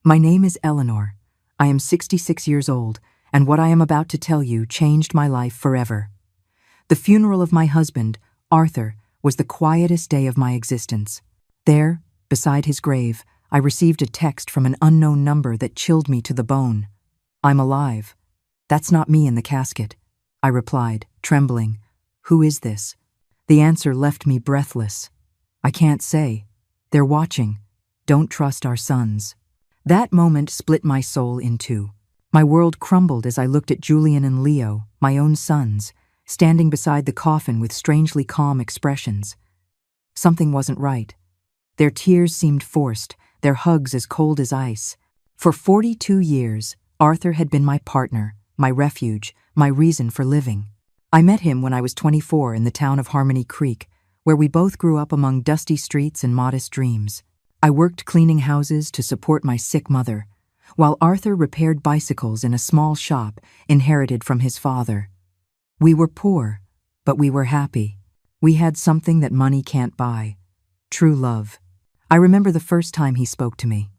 My name is Eleanor. I am 66 years old, and what I am about to tell you changed my life forever. The funeral of my husband, Arthur, was the quietest day of my existence. There, beside his grave, I received a text from an unknown number that chilled me to the bone. "I'm alive." "That's not me in the casket," I replied, trembling. "Who is this?" The answer left me breathless. "I can't say. They're watching. Don't trust our sons." That moment split my soul in two. My world crumbled as I looked at Julian and Leo, my own sons, standing beside the coffin with strangely calm expressions. Something wasn't right. Their tears seemed forced, their hugs as cold as ice. For 42 years, Arthur had been my partner, my refuge, my reason for living. I met him when I was 24 in the town of Harmony Creek, where we both grew up among dusty streets and modest dreams. I worked cleaning houses to support my sick mother, while Arthur repaired bicycles in a small shop inherited from his father. We were poor, but we were happy. We had something that money can't buy: true love. I remember the first time he spoke to me.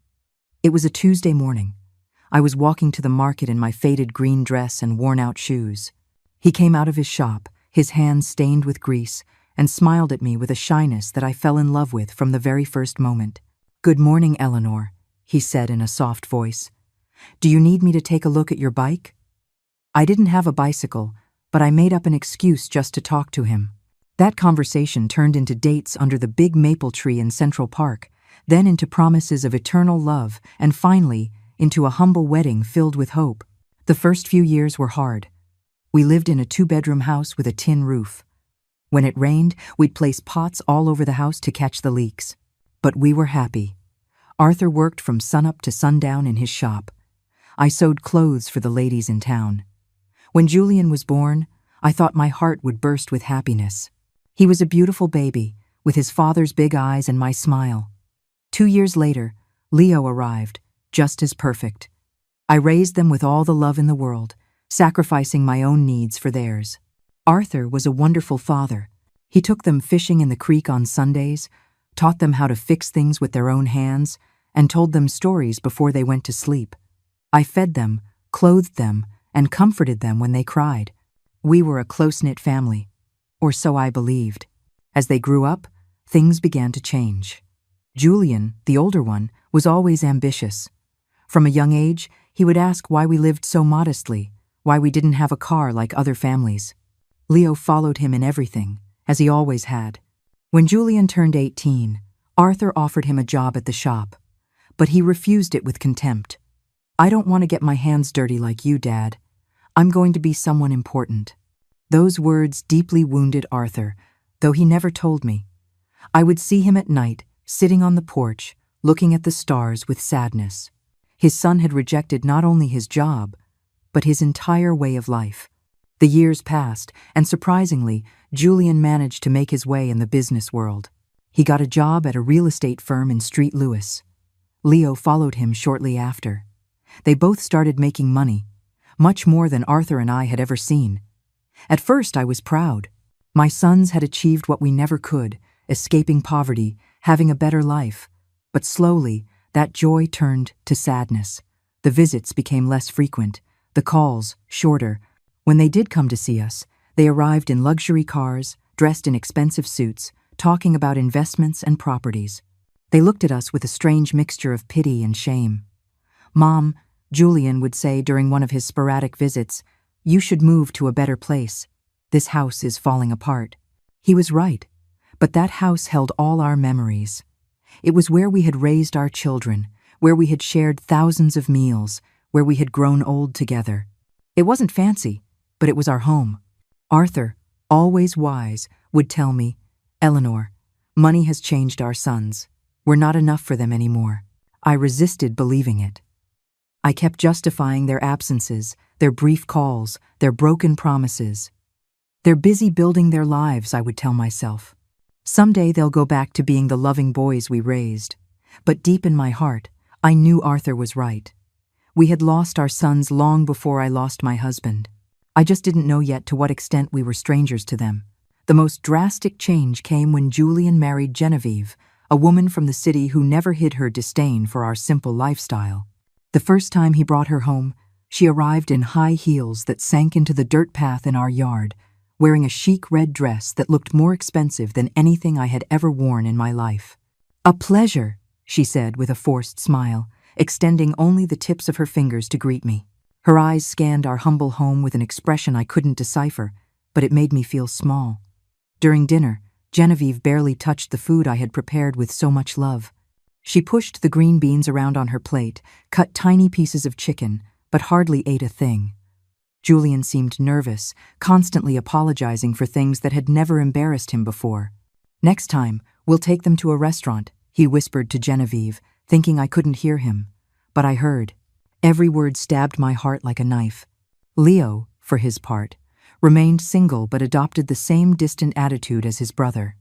It was a Tuesday morning. I was walking to the market in my faded green dress and worn-out shoes. He came out of his shop, his hands stained with grease, and smiled at me with a shyness that I fell in love with from the very first moment. "Good morning, Eleanor," he said in a soft voice. "Do you need me to take a look at your bike?" I didn't have a bicycle, but I made up an excuse just to talk to him. That conversation turned into dates under the big maple tree in Central Park, then into promises of eternal love, and finally, into a humble wedding filled with hope. The first few years were hard. We lived in a 2-bedroom house with a tin roof. When it rained, we'd place pots all over the house to catch the leaks. But we were happy. Arthur worked from sunup to sundown in his shop. I sewed clothes for the ladies in town. When Julian was born, I thought my heart would burst with happiness. He was a beautiful baby, with his father's big eyes and my smile. 2 years later, Leo arrived, just as perfect. I raised them with all the love in the world, sacrificing my own needs for theirs. Arthur was a wonderful father. He took them fishing in the creek on Sundays, taught them how to fix things with their own hands, and told them stories before they went to sleep. I fed them, clothed them, and comforted them when they cried. We were a close-knit family, or so I believed. As they grew up, things began to change. Julian, the older one, was always ambitious. From a young age, he would ask why we lived so modestly, why we didn't have a car like other families. Leo followed him in everything, as he always had. When Julian turned 18, Arthur offered him a job at the shop, but he refused it with contempt. "I don't want to get my hands dirty like you, Dad. I'm going to be someone important." Those words deeply wounded Arthur, though he never told me. I would see him at night, sitting on the porch, looking at the stars with sadness. His son had rejected not only his job, but his entire way of life. The years passed, and surprisingly, Julian managed to make his way in the business world. He got a job at a real estate firm in St. Louis. Leo followed him shortly after. They both started making money, much more than Arthur and I had ever seen. At first, I was proud. My sons had achieved what we never could, escaping poverty, having a better life. But slowly, that joy turned to sadness. The visits became less frequent, the calls shorter. When they did come to see us, they arrived in luxury cars, dressed in expensive suits, talking about investments and properties. They looked at us with a strange mixture of pity and shame. "Mom," Julian would say during one of his sporadic visits, "you should move to a better place. This house is falling apart." He was right, but that house held all our memories. It was where we had raised our children, where we had shared thousands of meals, where we had grown old together. It wasn't fancy, but it was our home. Arthur, always wise, would tell me, "Eleanor, money has changed our sons. We're not enough for them anymore." I resisted believing it. I kept justifying their absences, their brief calls, their broken promises. "They're busy building their lives," I would tell myself. "Someday they'll go back to being the loving boys we raised." But deep in my heart, I knew Arthur was right. We had lost our sons long before I lost my husband. I just didn't know yet to what extent we were strangers to them. The most drastic change came when Julian married Genevieve, a woman from the city who never hid her disdain for our simple lifestyle. The first time he brought her home, she arrived in high heels that sank into the dirt path in our yard, wearing a chic red dress that looked more expensive than anything I had ever worn in my life. "A pleasure," she said with a forced smile, extending only the tips of her fingers to greet me. Her eyes scanned our humble home with an expression I couldn't decipher, but it made me feel small. During dinner, Genevieve barely touched the food I had prepared with so much love. She pushed the green beans around on her plate, cut tiny pieces of chicken, but hardly ate a thing. Julian seemed nervous, constantly apologizing for things that had never embarrassed him before. "Next time, we'll take them to a restaurant," he whispered to Genevieve, thinking I couldn't hear him. But I heard. Every word stabbed my heart like a knife. Leo, for his part, remained single but adopted the same distant attitude as his brother.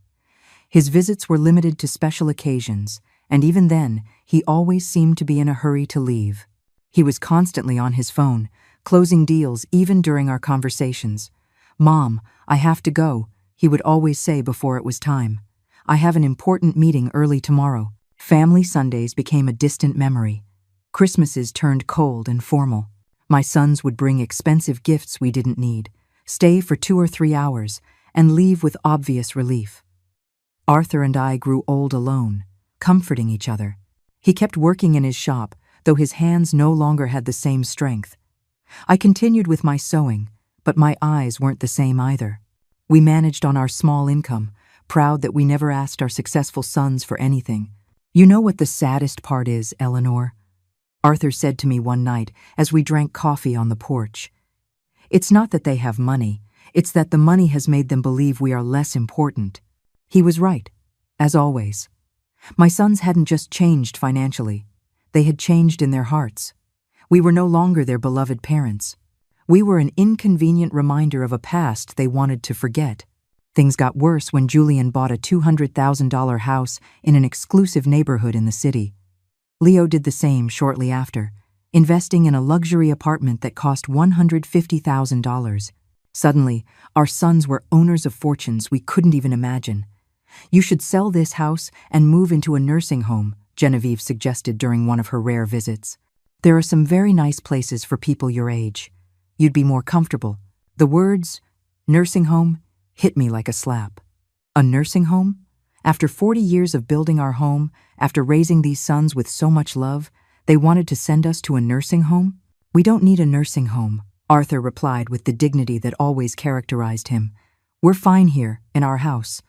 His visits were limited to special occasions, and even then, he always seemed to be in a hurry to leave. He was constantly on his phone, closing deals even during our conversations. "Mom, I have to go," he would always say before it was time. "I have an important meeting early tomorrow." Family Sundays became a distant memory. Christmases turned cold and formal. My sons would bring expensive gifts we didn't need, stay for 2 or 3 hours, and leave with obvious relief. Arthur and I grew old alone, comforting each other. He kept working in his shop, though his hands no longer had the same strength. I continued with my sewing, but my eyes weren't the same either. We managed on our small income, proud that we never asked our successful sons for anything. "You know what the saddest part is, Eleanor?" Arthur said to me one night as we drank coffee on the porch. "It's not that they have money, it's that the money has made them believe we are less important." He was right, as always. My sons hadn't just changed financially, they had changed in their hearts. We were no longer their beloved parents. We were an inconvenient reminder of a past they wanted to forget. Things got worse when Julian bought a $200,000 house in an exclusive neighborhood in the city. Leo did the same shortly after, investing in a luxury apartment that cost $150,000. Suddenly, our sons were owners of fortunes we couldn't even imagine. "You should sell this house and move into a nursing home," Genevieve suggested during one of her rare visits. "There are some very nice places for people your age. You'd be more comfortable." The words, nursing home, hit me like a slap. A nursing home? After 40 years of building our home, after raising these sons with so much love, they wanted to send us to a nursing home? "We don't need a nursing home," Arthur replied with the dignity that always characterized him. "We're fine here, in our house."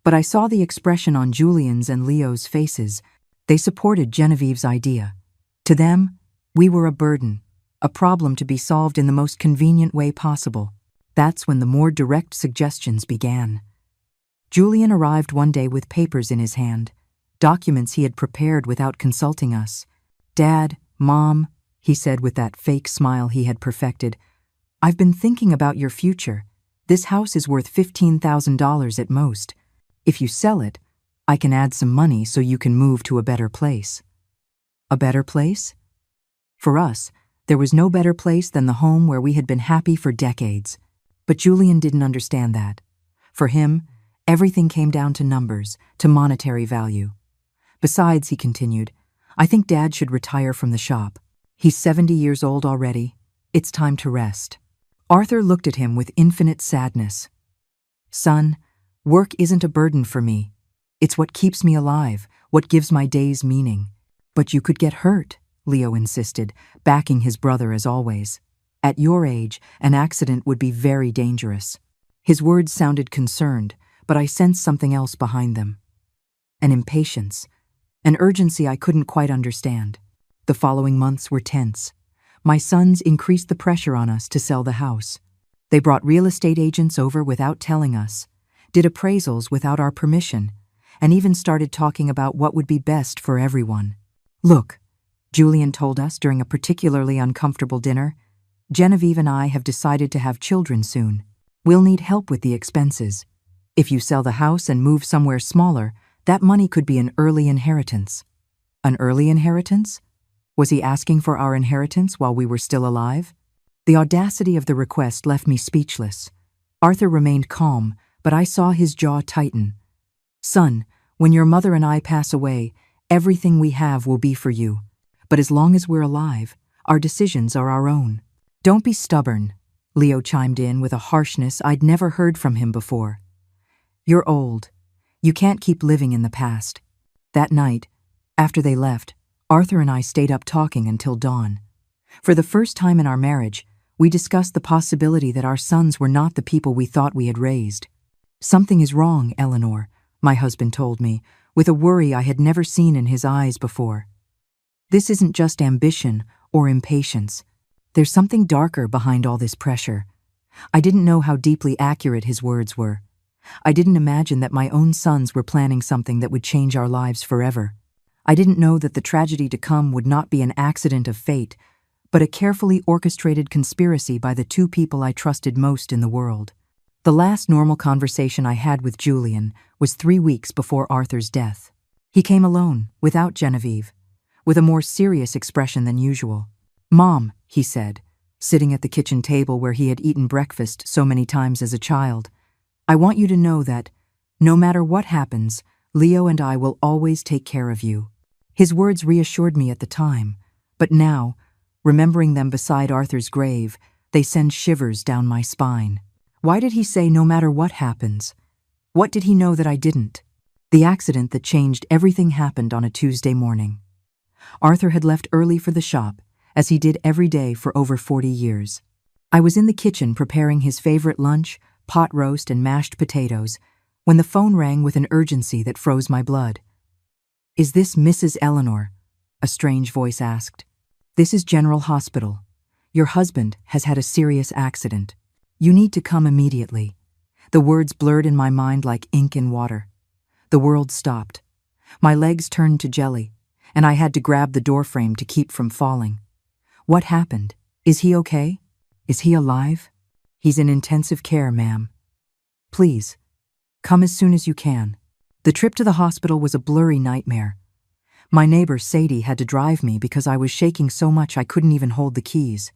But I saw the expression on Julian's and Leo's faces. They supported Genevieve's idea. To them, we were a burden, a problem to be solved in the most convenient way possible. That's when the more direct suggestions began. Julian arrived one day with papers in his hand, documents he had prepared without consulting us. "Dad, Mom," he said with that fake smile he had perfected, "I've been thinking about your future. This house is worth $15,000 at most. If you sell it, I can add some money so you can move to a better place." A better place? For us, there was no better place than the home where we had been happy for decades. But Julian didn't understand that. For him, everything came down to numbers, to monetary value. "Besides," he continued, "I think Dad should retire from the shop. He's 70 years old already. It's time to rest." Arthur looked at him with infinite sadness. "Son, work isn't a burden for me. It's what keeps me alive, what gives my days meaning." "But you could get hurt," Leo insisted, backing his brother as always. "At your age, an accident would be very dangerous." His words sounded concerned, but I sensed something else behind them. An impatience, an urgency I couldn't quite understand. The following months were tense. My sons increased the pressure on us to sell the house. They brought real estate agents over without telling us, did appraisals without our permission, and even started talking about what would be best for everyone. "Look," Julian told us during a particularly uncomfortable dinner, "Genevieve and I have decided to have children soon. We'll need help with the expenses. If you sell the house and move somewhere smaller, that money could be an early inheritance." An early inheritance? Was he asking for our inheritance while we were still alive? The audacity of the request left me speechless. Arthur remained calm, but I saw his jaw tighten. "Son, when your mother and I pass away, everything we have will be for you. But as long as we're alive, our decisions are our own. Don't be stubborn, Leo chimed in with a harshness I'd never heard from him before. You're old. You can't keep living in the past. That night, after they left, Arthur and I stayed up talking until dawn. For the first time in our marriage, we discussed the possibility that our sons were not the people we thought we had raised. Something is wrong, Eleanor, my husband told me, with a worry I had never seen in his eyes before. This isn't just ambition or impatience. There's something darker behind all this pressure. I didn't know how deeply accurate his words were. I didn't imagine that my own sons were planning something that would change our lives forever. I didn't know that the tragedy to come would not be an accident of fate, but a carefully orchestrated conspiracy by the two people I trusted most in the world. The last normal conversation I had with Julian was 3 weeks before Arthur's death. He came alone, without Genevieve, with a more serious expression than usual. "Mom," he said, sitting at the kitchen table where he had eaten breakfast so many times as a child, "I want you to know that, no matter what happens, Leo and I will always take care of you." His words reassured me at the time, but now, remembering them beside Arthur's grave, they send shivers down my spine. Why did he say no matter what happens? What did he know that I didn't? The accident that changed everything happened on a Tuesday morning. Arthur had left early for the shop, as he did every day for over 40 years. I was in the kitchen preparing his favorite lunch, pot roast and mashed potatoes, when the phone rang with an urgency that froze my blood. "Is this Mrs. Eleanor?" a strange voice asked. "This is General Hospital. Your husband has had a serious accident. You need to come immediately." The words blurred in my mind like ink in water. The world stopped. My legs turned to jelly, and I had to grab the doorframe to keep from falling. "What happened? Is he okay? Is he alive?" "He's in intensive care, ma'am." "Please, come as soon as you can." The trip to the hospital was a blurry nightmare. My neighbor Sadie had to drive me because I was shaking so much I couldn't even hold the keys.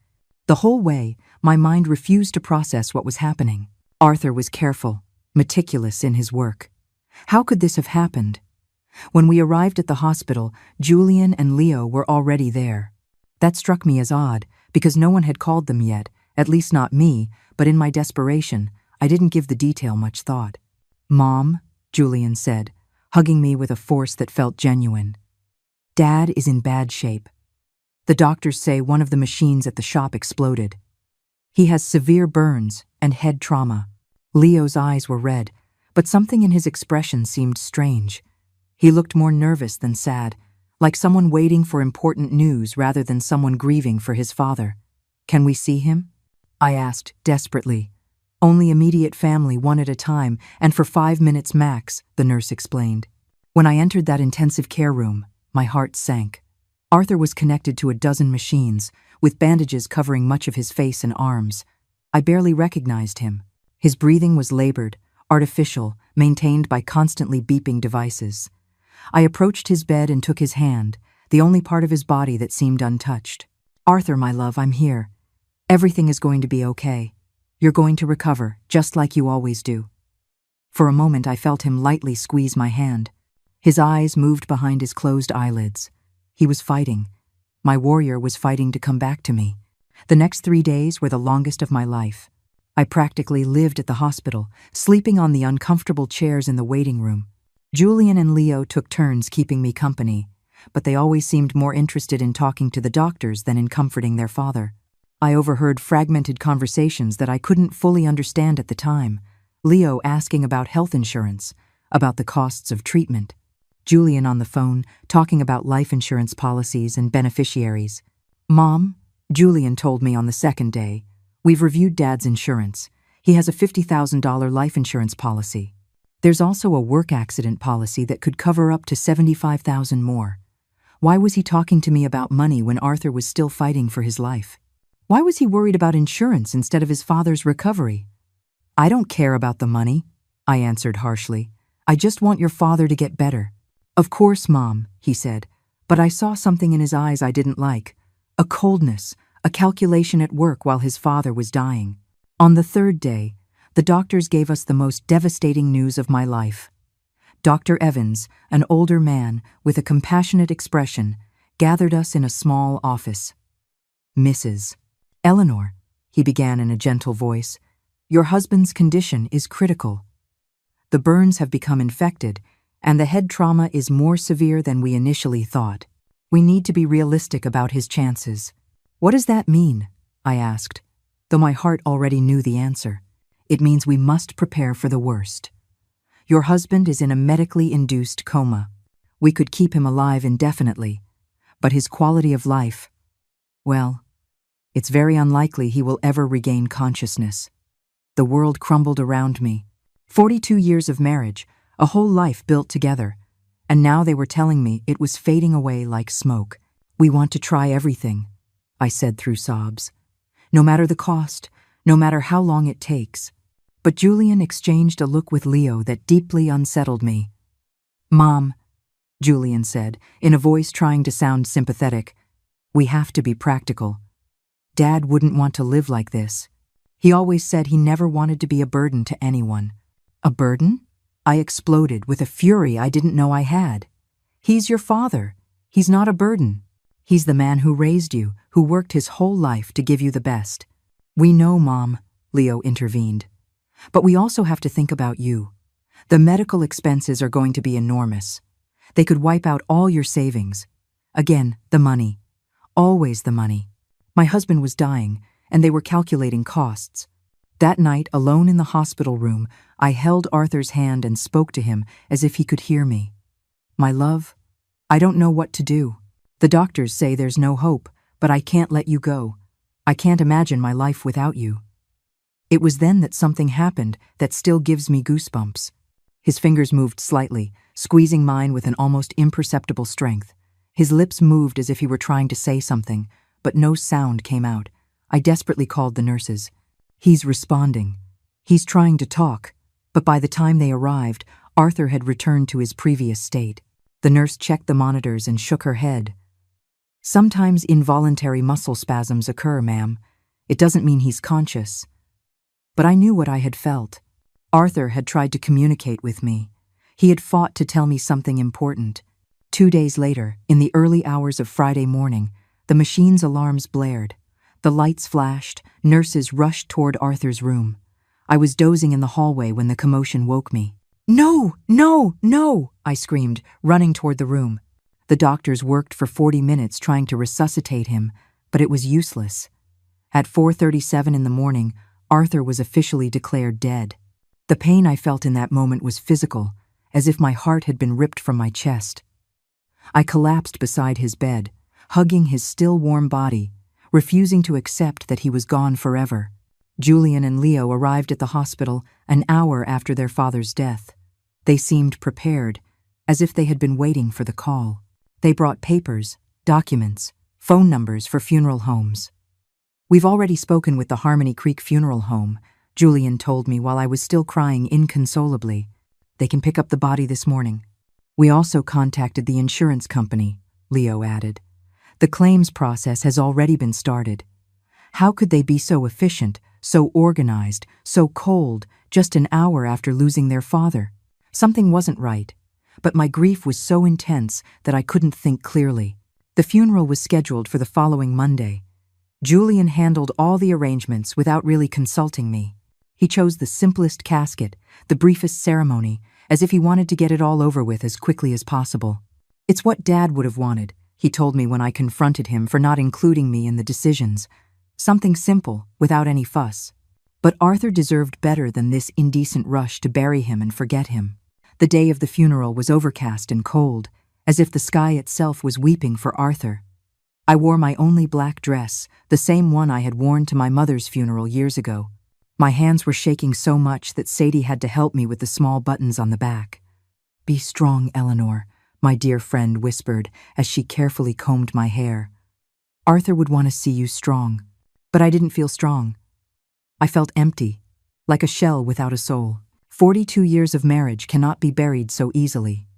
The whole way, my mind refused to process what was happening. Arthur was careful, meticulous in his work. How could this have happened? When we arrived at the hospital, Julian and Leo were already there. That struck me as odd, because no one had called them yet, at least not me, but in my desperation, I didn't give the detail much thought. "Mom," Julian said, hugging me with a force that felt genuine. "Dad is in bad shape. The doctors say one of the machines at the shop exploded. He has severe burns and head trauma." Leo's eyes were red, but something in his expression seemed strange. He looked more nervous than sad, like someone waiting for important news rather than someone grieving for his father. "Can we see him?" I asked desperately. "Only immediate family, one at a time, and for 5 minutes max," the nurse explained. When I entered that intensive care room, my heart sank. Arthur was connected to a dozen machines, with bandages covering much of his face and arms. I barely recognized him. His breathing was labored, artificial, maintained by constantly beeping devices. I approached his bed and took his hand, the only part of his body that seemed untouched. "Arthur, my love, I'm here. Everything is going to be okay. You're going to recover, just like you always do." For a moment I felt him lightly squeeze my hand. His eyes moved behind his closed eyelids. He was fighting. My warrior was fighting to come back to me. The next 3 days were the longest of my life. I practically lived at the hospital, sleeping on the uncomfortable chairs in the waiting room. Julian and Leo took turns keeping me company, but they always seemed more interested in talking to the doctors than in comforting their father. I overheard fragmented conversations that I couldn't fully understand at the time. Leo asking about health insurance, about the costs of treatment. Julian on the phone, talking about life insurance policies and beneficiaries. "Mom," Julian told me on the second day, "we've reviewed Dad's insurance. He has a $50,000 life insurance policy. There's also a work accident policy that could cover up to $75,000 more. Why was he talking to me about money when Arthur was still fighting for his life? Why was he worried about insurance instead of his father's recovery?" "I don't care about the money," I answered harshly. "I just want your father to get better." "Of course, Mom," he said, but I saw something in his eyes I didn't like. A coldness, a calculation at work while his father was dying. On the third day, the doctors gave us the most devastating news of my life. Dr. Evans, an older man with a compassionate expression, gathered us in a small office. "Mrs. Eleanor," he began in a gentle voice, "your husband's condition is critical. The burns have become infected, and the head trauma is more severe than we initially thought. We need to be realistic about his chances." "What does that mean?" I asked, though my heart already knew the answer. "It means we must prepare for the worst. Your husband is in a medically induced coma. We could keep him alive indefinitely, but his quality of life, well, it's very unlikely he will ever regain consciousness." The world crumbled around me. 42 years of marriage, a whole life built together, and now they were telling me it was fading away like smoke. "We want to try everything," I said through sobs. "No matter the cost, no matter how long it takes." But Julian exchanged a look with Leo that deeply unsettled me. "Mom," Julian said, in a voice trying to sound sympathetic, "we have to be practical. Dad wouldn't want to live like this. He always said he never wanted to be a burden to anyone." "A burden?" I exploded with a fury I didn't know I had. "He's your father. He's not a burden. He's the man who raised you, who worked his whole life to give you the best." "We know, Mom," Leo intervened. "But we also have to think about you. The medical expenses are going to be enormous. They could wipe out all your savings. Again, the money. Always the money. My husband was dying, and they were calculating costs. That night, alone in the hospital room, I held Arthur's hand and spoke to him as if he could hear me. "My love, I don't know what to do. The doctors say there's no hope, but I can't let you go. I can't imagine my life without you." It was then that something happened that still gives me goosebumps. His fingers moved slightly, squeezing mine with an almost imperceptible strength. His lips moved as if he were trying to say something, but no sound came out. I desperately called the nurses. "He's responding. He's trying to talk." But by the time they arrived, Arthur had returned to his previous state. The nurse checked the monitors and shook her head. "Sometimes involuntary muscle spasms occur, ma'am. It doesn't mean he's conscious." But I knew what I had felt. Arthur had tried to communicate with me. He had fought to tell me something important. 2 days later, in the early hours of Friday morning, the machine's alarms blared. The lights flashed, nurses rushed toward Arthur's room. I was dozing in the hallway when the commotion woke me. "No, no, no!" I screamed, running toward the room. The doctors worked for 40 minutes trying to resuscitate him, but it was useless. At 4:37 in the morning, Arthur was officially declared dead. The pain I felt in that moment was physical, as if my heart had been ripped from my chest. I collapsed beside his bed, hugging his still warm body, refusing to accept that he was gone forever. Julian and Leo arrived at the hospital an hour after their father's death. They seemed prepared, as if they had been waiting for the call. They brought papers, documents, phone numbers for funeral homes. "We've already spoken with the Harmony Creek Funeral Home," Julian told me while I was still crying inconsolably. "They can pick up the body this morning." "We also contacted the insurance company," Leo added. "The claims process has already been started." How could they be so efficient, so organized, so cold, just an hour after losing their father? Something wasn't right, but my grief was so intense that I couldn't think clearly. The funeral was scheduled for the following Monday. Julian handled all the arrangements without really consulting me. He chose the simplest casket, the briefest ceremony, as if he wanted to get it all over with as quickly as possible. "It's what Dad would have wanted," he told me when I confronted him for not including me in the decisions. "Something simple, without any fuss." But Arthur deserved better than this indecent rush to bury him and forget him. The day of the funeral was overcast and cold, as if the sky itself was weeping for Arthur. I wore my only black dress, the same one I had worn to my mother's funeral years ago. My hands were shaking so much that Sadie had to help me with the small buttons on the back. "Be strong, Eleanor," my dear friend whispered as she carefully combed my hair. "Arthur would want to see you strong." But I didn't feel strong. I felt empty, like a shell without a soul. 42 years of marriage cannot be buried so easily.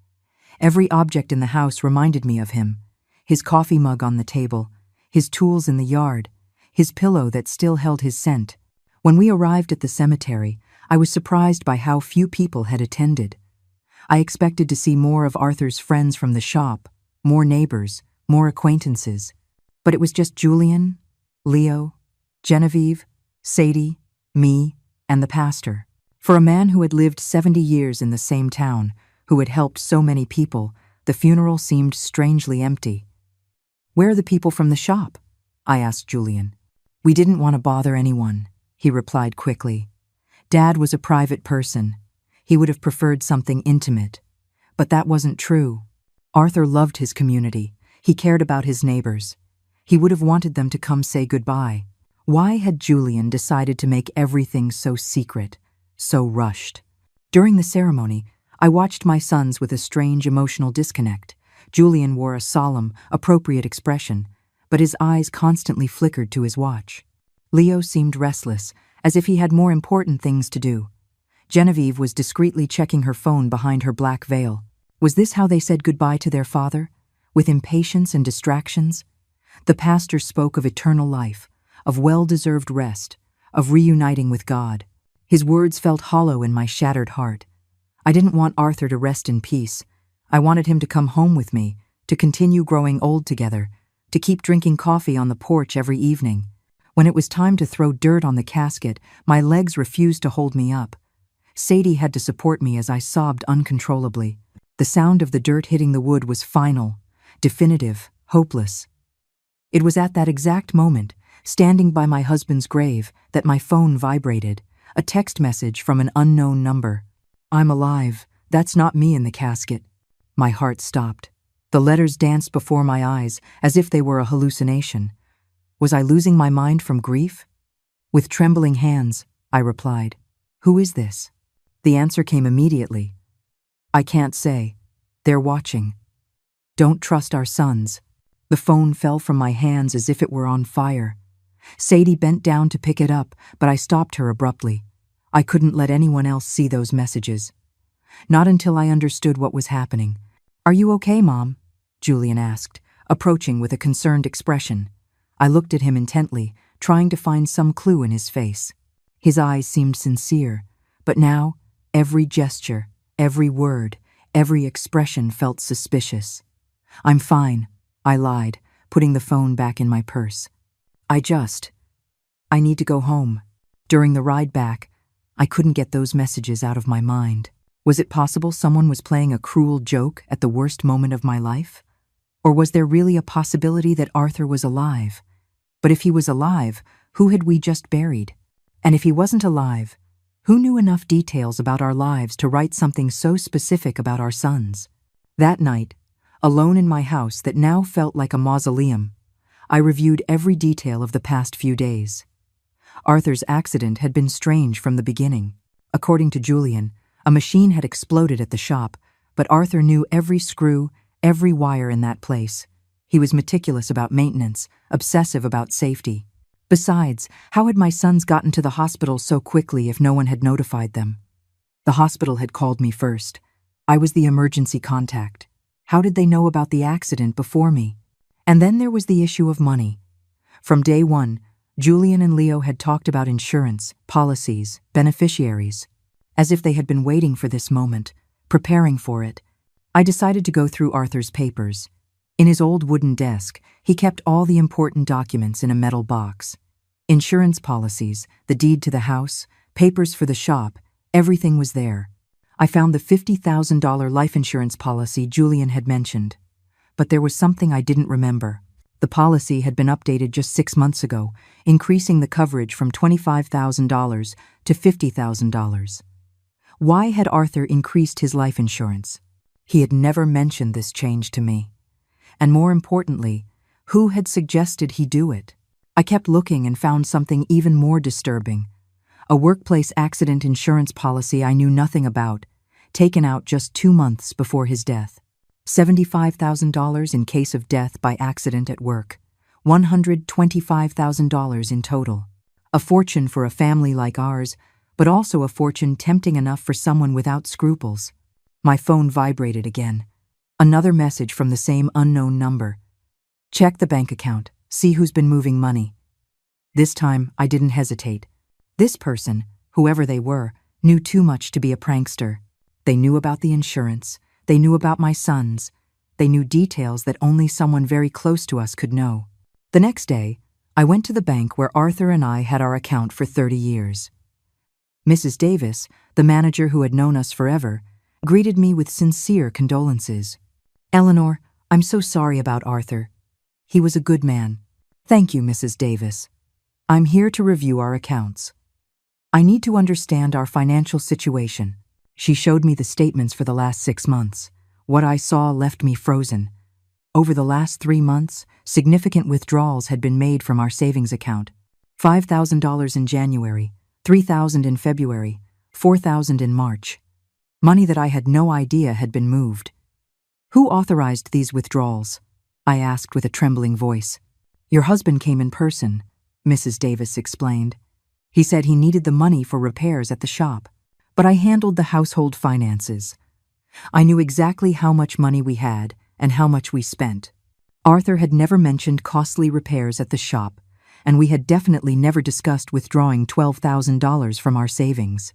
Every object in the house reminded me of him. His coffee mug on the table, his tools in the yard, his pillow that still held his scent. When we arrived at the cemetery, I was surprised by how few people had attended. I expected to see more of Arthur's friends from the shop, more neighbors, more acquaintances. But it was just Julian, Leo, Genevieve, Sadie, me, and the pastor. For a man who had lived 70 years in the same town, who had helped so many people, the funeral seemed strangely empty. "Where are the people from the shop?" I asked Julian. "We didn't want to bother anyone," he replied quickly. Dad was a private person. He would have preferred something intimate. But that wasn't true. Arthur loved his community. He cared about his neighbors. He would have wanted them to come say goodbye. Why had Julian decided to make everything so secret, so rushed? During the ceremony, I watched my sons with a strange emotional disconnect. Julian wore a solemn, appropriate expression, but his eyes constantly flickered to his watch. Leo seemed restless, as if he had more important things to do. Genevieve was discreetly checking her phone behind her black veil. Was this how they said goodbye to their father? With impatience and distractions? The pastor spoke of eternal life, of well-deserved rest, of reuniting with God. His words felt hollow in my shattered heart. I didn't want Arthur to rest in peace. I wanted him to come home with me, to continue growing old together, to keep drinking coffee on the porch every evening. When it was time to throw dirt on the casket, my legs refused to hold me up. Sadie had to support me as I sobbed uncontrollably. The sound of the dirt hitting the wood was final, definitive, hopeless. It was at that exact moment, standing by my husband's grave, that my phone vibrated, a text message from an unknown number. "I'm alive. That's not me in the casket." My heart stopped. The letters danced before my eyes as if they were a hallucination. Was I losing my mind from grief? With trembling hands, I replied, "Who is this?" The answer came immediately. "I can't say. They're watching. Don't trust our sons." The phone fell from my hands as if it were on fire. Sadie bent down to pick it up, but I stopped her abruptly. I couldn't let anyone else see those messages. Not until I understood what was happening. "Are you okay, Mom?" Julian asked, approaching with a concerned expression. I looked at him intently, trying to find some clue in his face. His eyes seemed sincere, but now every gesture, every word, every expression felt suspicious. "I'm fine," I lied, putting the phone back in my purse. I need to go home." During the ride back, I couldn't get those messages out of my mind. Was it possible someone was playing a cruel joke at the worst moment of my life? Or was there really a possibility that Arthur was alive? But if he was alive, who had we just buried? And if he wasn't alive, who knew enough details about our lives to write something so specific about our sons? That night, alone in my house that now felt like a mausoleum, I reviewed every detail of the past few days. Arthur's accident had been strange from the beginning. According to Julian, a machine had exploded at the shop, but Arthur knew every screw, every wire in that place. He was meticulous about maintenance, obsessive about safety. Besides, how had my sons gotten to the hospital so quickly if no one had notified them? The hospital had called me first. I was the emergency contact. How did they know about the accident before me? And then there was the issue of money. From day one, Julian and Leo had talked about insurance, policies, beneficiaries, as if they had been waiting for this moment, preparing for it. I decided to go through Arthur's papers. In his old wooden desk, he kept all the important documents in a metal box. Insurance policies, the deed to the house, papers for the shop, everything was there. I found the $50,000 life insurance policy Julian had mentioned. But there was something I didn't remember. The policy had been updated just 6 months ago, increasing the coverage from $25,000 to $50,000. Why had Arthur increased his life insurance? He had never mentioned this change to me. And more importantly, who had suggested he do it? I kept looking and found something even more disturbing. A workplace accident insurance policy I knew nothing about, taken out just 2 months before his death. $75,000 in case of death by accident at work. $125,000 in total. A fortune for a family like ours, but also a fortune tempting enough for someone without scruples. My phone vibrated again. Another message from the same unknown number. "Check the bank account. See who's been moving money." This time, I didn't hesitate. This person, whoever they were, knew too much to be a prankster. They knew about the insurance. They knew about my sons. They knew details that only someone very close to us could know. The next day, I went to the bank where Arthur and I had our account for 30 years. Mrs. Davis, the manager who had known us forever, greeted me with sincere condolences. "Eleanor, I'm so sorry about Arthur. He was a good man." "Thank you, Mrs. Davis. I'm here to review our accounts. I need to understand our financial situation." She showed me the statements for the last 6 months. What I saw left me frozen. Over the last 3 months, significant withdrawals had been made from our savings account. $5,000 in January, $3,000 in February, $4,000 in March. Money that I had no idea had been moved. "Who authorized these withdrawals?" I asked with a trembling voice. "Your husband came in person," Mrs. Davis explained. "He said he needed the money for repairs at the shop, but I handled the household finances. I knew exactly how much money we had and how much we spent. Arthur had never mentioned costly repairs at the shop, and we had definitely never discussed withdrawing $12,000 from our savings.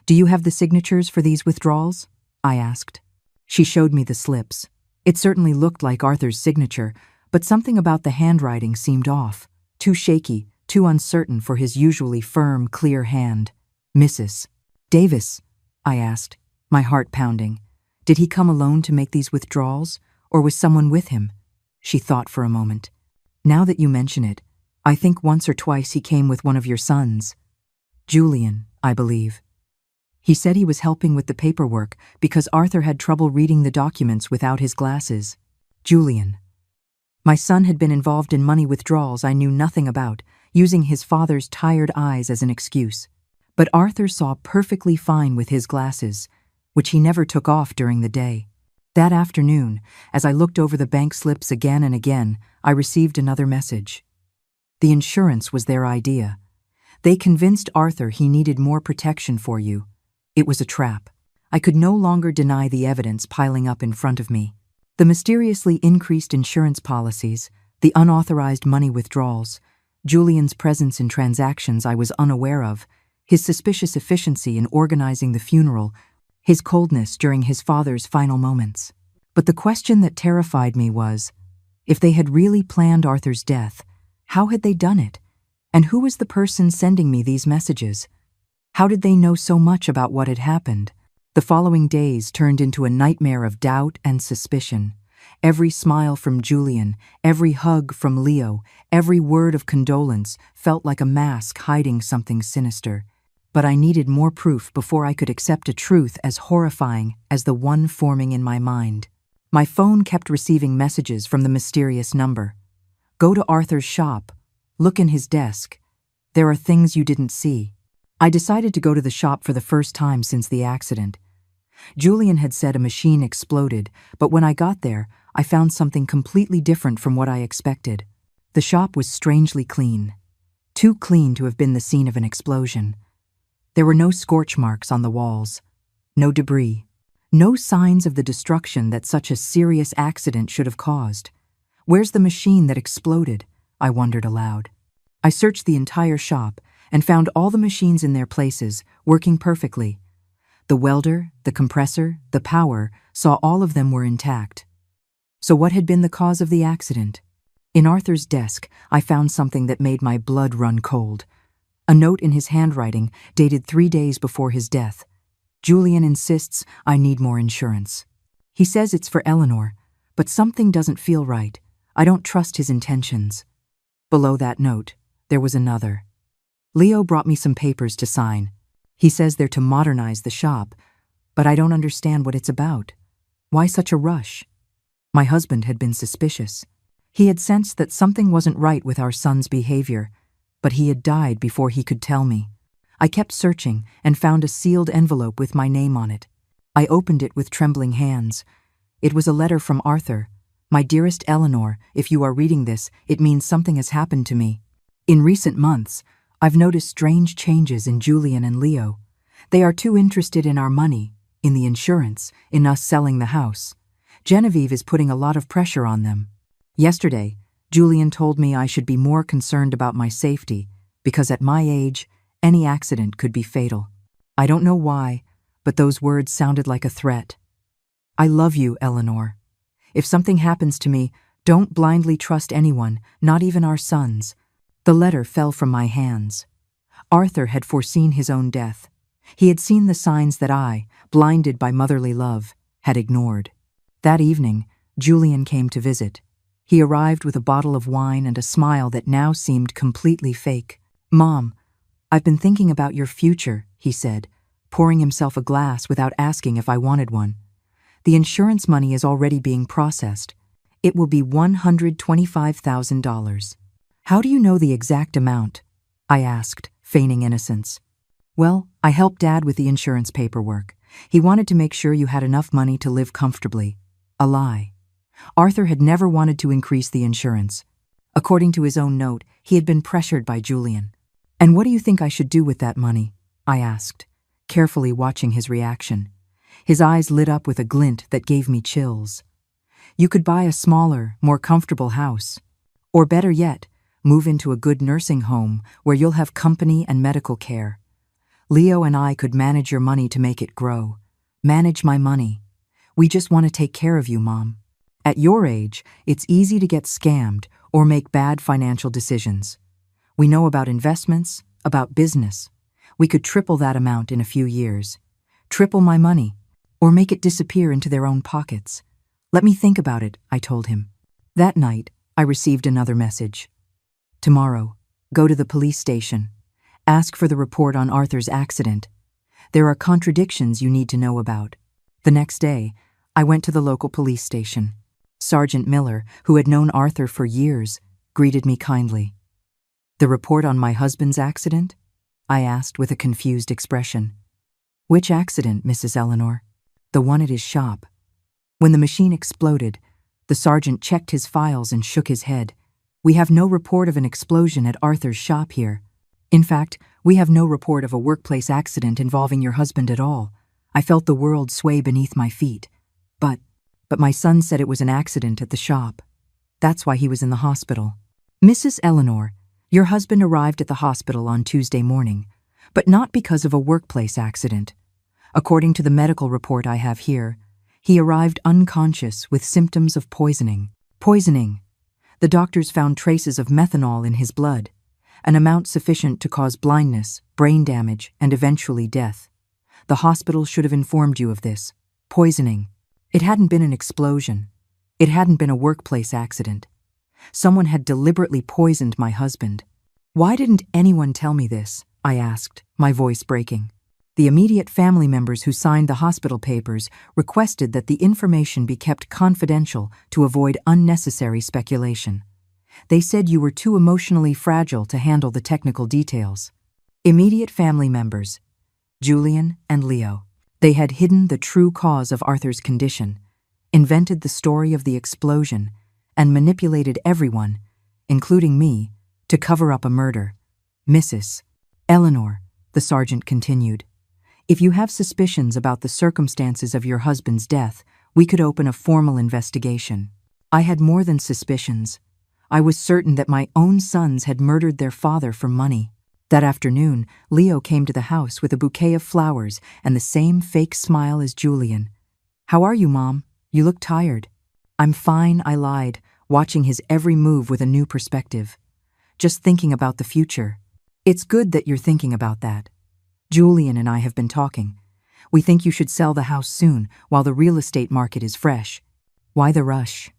"Do you have the signatures for these withdrawals?" I asked. She showed me the slips. It certainly looked like Arthur's signature, but something about the handwriting seemed off, too shaky, too uncertain for his usually firm, clear hand. "Mrs. Davis," I asked, my heart pounding. "Did he come alone to make these withdrawals, or was someone with him?" She thought for a moment. "Now that you mention it, I think once or twice he came with one of your sons. Julian, I believe. He said he was helping with the paperwork because Arthur had trouble reading the documents without his glasses." Julian. My son had been involved in money withdrawals I knew nothing about, using his father's tired eyes as an excuse. But Arthur saw perfectly fine with his glasses, which he never took off during the day. That afternoon, as I looked over the bank slips again and again, I received another message. The insurance was their idea. They convinced Arthur he needed more protection for you. It was a trap. I could no longer deny the evidence piling up in front of me. The mysteriously increased insurance policies, the unauthorized money withdrawals, Julian's presence in transactions I was unaware of, his suspicious efficiency in organizing the funeral, his coldness during his father's final moments. But the question that terrified me was, if they had really planned Arthur's death, how had they done it? And who was the person sending me these messages? How did they know so much about what had happened? The following days turned into a nightmare of doubt and suspicion. Every smile from Julian, every hug from Leo, every word of condolence felt like a mask hiding something sinister. But I needed more proof before I could accept a truth as horrifying as the one forming in my mind. My phone kept receiving messages from the mysterious number. "Go to Arthur's shop. Look in his desk. There are things you didn't see." I decided to go to the shop for the first time since the accident. Julian had said a machine exploded, but when I got there, I found something completely different from what I expected. The shop was strangely clean. Too clean to have been the scene of an explosion. There were no scorch marks on the walls, no debris, no signs of the destruction that such a serious accident should have caused. "Where's the machine that exploded?" I wondered aloud. I searched the entire shop and found all the machines in their places, working perfectly. The welder, the compressor, the power, saw all of them were intact. So what had been the cause of the accident? In Arthur's desk, I found something that made my blood run cold. A note in his handwriting, dated 3 days before his death. "Julian insists I need more insurance. He says it's for Eleanor, but something doesn't feel right. I don't trust his intentions." Below that note, there was another. "Leo brought me some papers to sign. He says they're to modernize the shop, but I don't understand what it's about. Why such a rush?" My husband had been suspicious. He had sensed that something wasn't right with our son's behavior, but he had died before he could tell me. I kept searching and found a sealed envelope with my name on it. I opened it with trembling hands. It was a letter from Arthur. "My dearest Eleanor, if you are reading this, it means something has happened to me. In recent months, I've noticed strange changes in Julian and Leo. They are too interested in our money, in the insurance, in us selling the house. Genevieve is putting a lot of pressure on them. Yesterday, Julian told me I should be more concerned about my safety, because at my age, any accident could be fatal. I don't know why, but those words sounded like a threat. I love you, Eleanor. If something happens to me, don't blindly trust anyone, not even our sons." The letter fell from my hands. Arthur had foreseen his own death. He had seen the signs that I, blinded by motherly love, had ignored. That evening, Julian came to visit. He arrived with a bottle of wine and a smile that now seemed completely fake. "Mom, I've been thinking about your future," he said, pouring himself a glass without asking if I wanted one. "The insurance money is already being processed. It will be $125,000. "How do you know the exact amount?" I asked, feigning innocence. "Well, I helped Dad with the insurance paperwork. He wanted to make sure you had enough money to live comfortably." A lie. Arthur had never wanted to increase the insurance. According to his own note, he had been pressured by Julian. "And what do you think I should do with that money?" I asked, carefully watching his reaction. His eyes lit up with a glint that gave me chills. "You could buy a smaller, more comfortable house. Or better yet, move into a good nursing home where you'll have company and medical care. Leo and I could manage your money to make it grow. Manage my money. We just want to take care of you, Mom. At your age, it's easy to get scammed or make bad financial decisions. We know about investments, about business. We could triple that amount in a few years. Triple my money, or make it disappear into their own pockets. Let me think about it," I told him. That night, I received another message. "Tomorrow, go to the police station. Ask for the report on Arthur's accident. There are contradictions you need to know about." The next day, I went to the local police station. Sergeant Miller, who had known Arthur for years, greeted me kindly. "The report on my husband's accident?" I asked with a confused expression. "Which accident, Mrs. Eleanor?" "The one at his shop." When the machine exploded, the sergeant checked his files and shook his head. "We have no report of an explosion at Arthur's shop here. In fact, we have no report of a workplace accident involving your husband at all." I felt the world sway beneath my feet. But my son said it was an accident at the shop. That's why he was in the hospital." "Mrs. Eleanor, your husband arrived at the hospital on Tuesday morning, but not because of a workplace accident. According to the medical report I have here, he arrived unconscious with symptoms of poisoning. Poisoning. The doctors found traces of methanol in his blood, an amount sufficient to cause blindness, brain damage, and eventually death. The hospital should have informed you of this. Poisoning. It hadn't been an explosion. It hadn't been a workplace accident. Someone had deliberately poisoned my husband. Why didn't anyone tell me this? I asked, my voice breaking. The immediate family members who signed the hospital papers requested that the information be kept confidential to avoid unnecessary speculation. They said you were too emotionally fragile to handle the technical details. Immediate family members, Julian and Leo. They had hidden the true cause of Arthur's condition, invented the story of the explosion, and manipulated everyone, including me, to cover up a murder. Mrs. Eleanor, the sergeant continued, if you have suspicions about the circumstances of your husband's death, we could open a formal investigation. I had more than suspicions. I was certain that my own sons had murdered their father for money. That afternoon, Leo came to the house with a bouquet of flowers and the same fake smile as Julian. How are you, Mom? You look tired. I'm fine, I lied, watching his every move with a new perspective. Just thinking about the future. It's good that you're thinking about that. Julian and I have been talking. We think you should sell the house soon while the real estate market is fresh. Why the rush?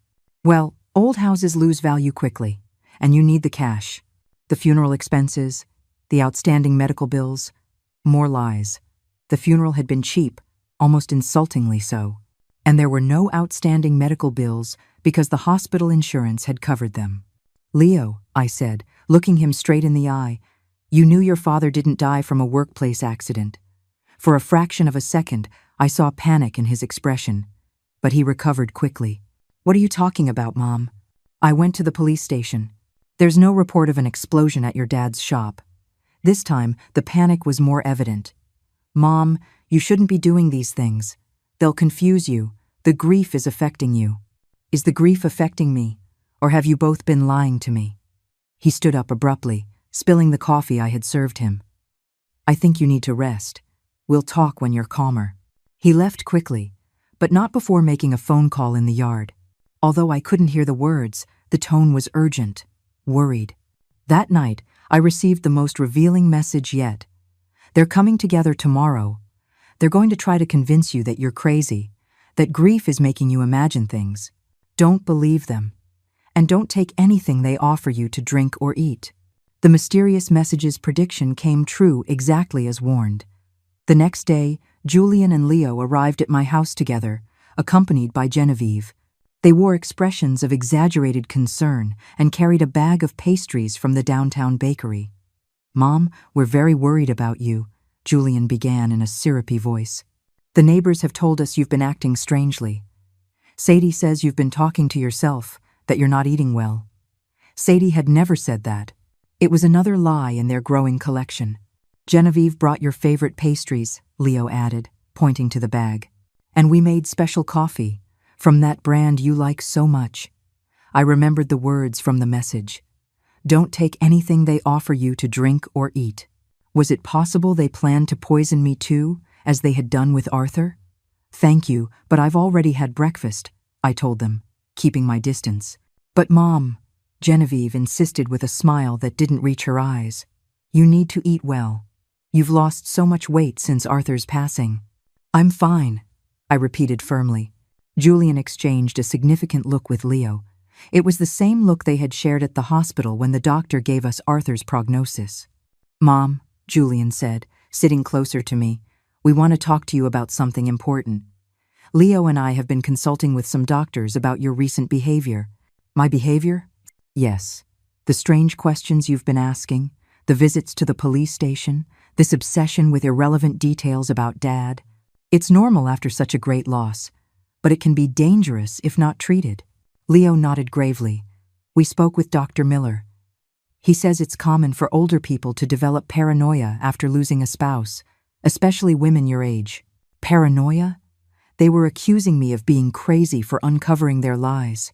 Well, old houses lose value quickly, and you need the cash. The funeral expenses, the outstanding medical bills, more lies. The funeral had been cheap, almost insultingly so, and there were no outstanding medical bills because the hospital insurance had covered them. Leo, I said, looking him straight in the eye, you knew your father didn't die from a workplace accident. For a fraction of a second, I saw panic in his expression, but he recovered quickly. What are you talking about, Mom? I went to the police station. There's no report of an explosion at your dad's shop. This time, the panic was more evident. Mom, you shouldn't be doing these things. They'll confuse you. The grief is affecting you. Is the grief affecting me, or have you both been lying to me? He stood up abruptly, spilling the coffee I had served him. I think you need to rest. We'll talk when you're calmer. He left quickly, but not before making a phone call in the yard. Although I couldn't hear the words, the tone was urgent, worried. That night, I received the most revealing message yet. They're coming together tomorrow. They're going to try to convince you that you're crazy, that grief is making you imagine things. Don't believe them. And don't take anything they offer you to drink or eat. The mysterious message's prediction came true exactly as warned. The next day, Julian and Leo arrived at my house together, accompanied by Genevieve. They wore expressions of exaggerated concern and carried a bag of pastries from the downtown bakery. "Mom, we're very worried about you," Julian began in a syrupy voice. "The neighbors have told us you've been acting strangely. Sadie says you've been talking to yourself, that you're not eating well." Sadie had never said that. It was another lie in their growing collection. "Genevieve brought your favorite pastries," Leo added, pointing to the bag. "And we made special coffee, from that brand you like so much." I remembered the words from the message. "Don't take anything they offer you to drink or eat." Was it possible they planned to poison me too, as they had done with Arthur? "Thank you, but I've already had breakfast," I told them, keeping my distance. "But Mom," Genevieve insisted with a smile that didn't reach her eyes, "you need to eat well. You've lost so much weight since Arthur's passing." "I'm fine," I repeated firmly. Julian exchanged a significant look with Leo. It was the same look they had shared at the hospital when the doctor gave us Arthur's prognosis. "Mom," Julian said, sitting closer to me, "we want to talk to you about something important. Leo and I have been consulting with some doctors about your recent behavior." "My behavior?" "Yes. The strange questions you've been asking, the visits to the police station, this obsession with irrelevant details about Dad. It's normal after such a great loss, but it can be dangerous if not treated." Leo nodded gravely. "We spoke with Dr. Miller. He says it's common for older people to develop paranoia after losing a spouse, especially women your age." "Paranoia?" They were accusing me of being crazy for uncovering their lies.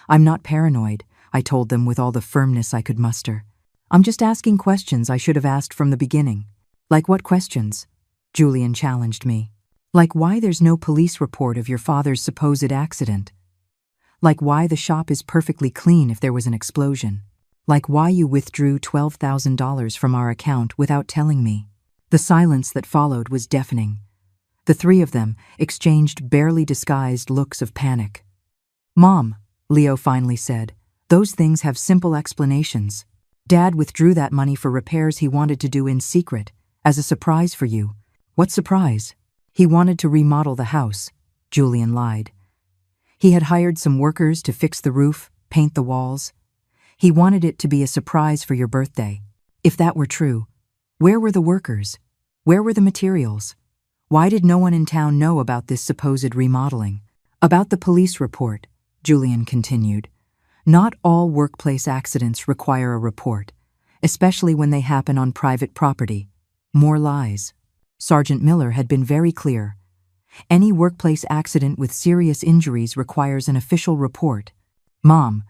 "I'm not paranoid," I told them with all the firmness I could muster. "I'm just asking questions I should have asked from the beginning." "Like what questions?" Julian challenged me. "Like why there's no police report of your father's supposed accident. Like why the shop is perfectly clean if there was an explosion. Like why you withdrew $12,000 from our account without telling me." The silence that followed was deafening. The three of them exchanged barely disguised looks of panic. "Mom," Leo finally said, "those things have simple explanations. Dad withdrew that money for repairs he wanted to do in secret, as a surprise for you." "What surprise?" "He wanted to remodel the house," Julian lied. "He had hired some workers to fix the roof, paint the walls. He wanted it to be a surprise for your birthday." If that were true, where were the workers? Where were the materials? Why did no one in town know about this supposed remodeling? "About the police report," Julian continued. "Not all workplace accidents require a report, especially when they happen on private property." More lies. Sergeant Miller had been very clear. Any workplace accident with serious injuries requires an official report. "Mom,"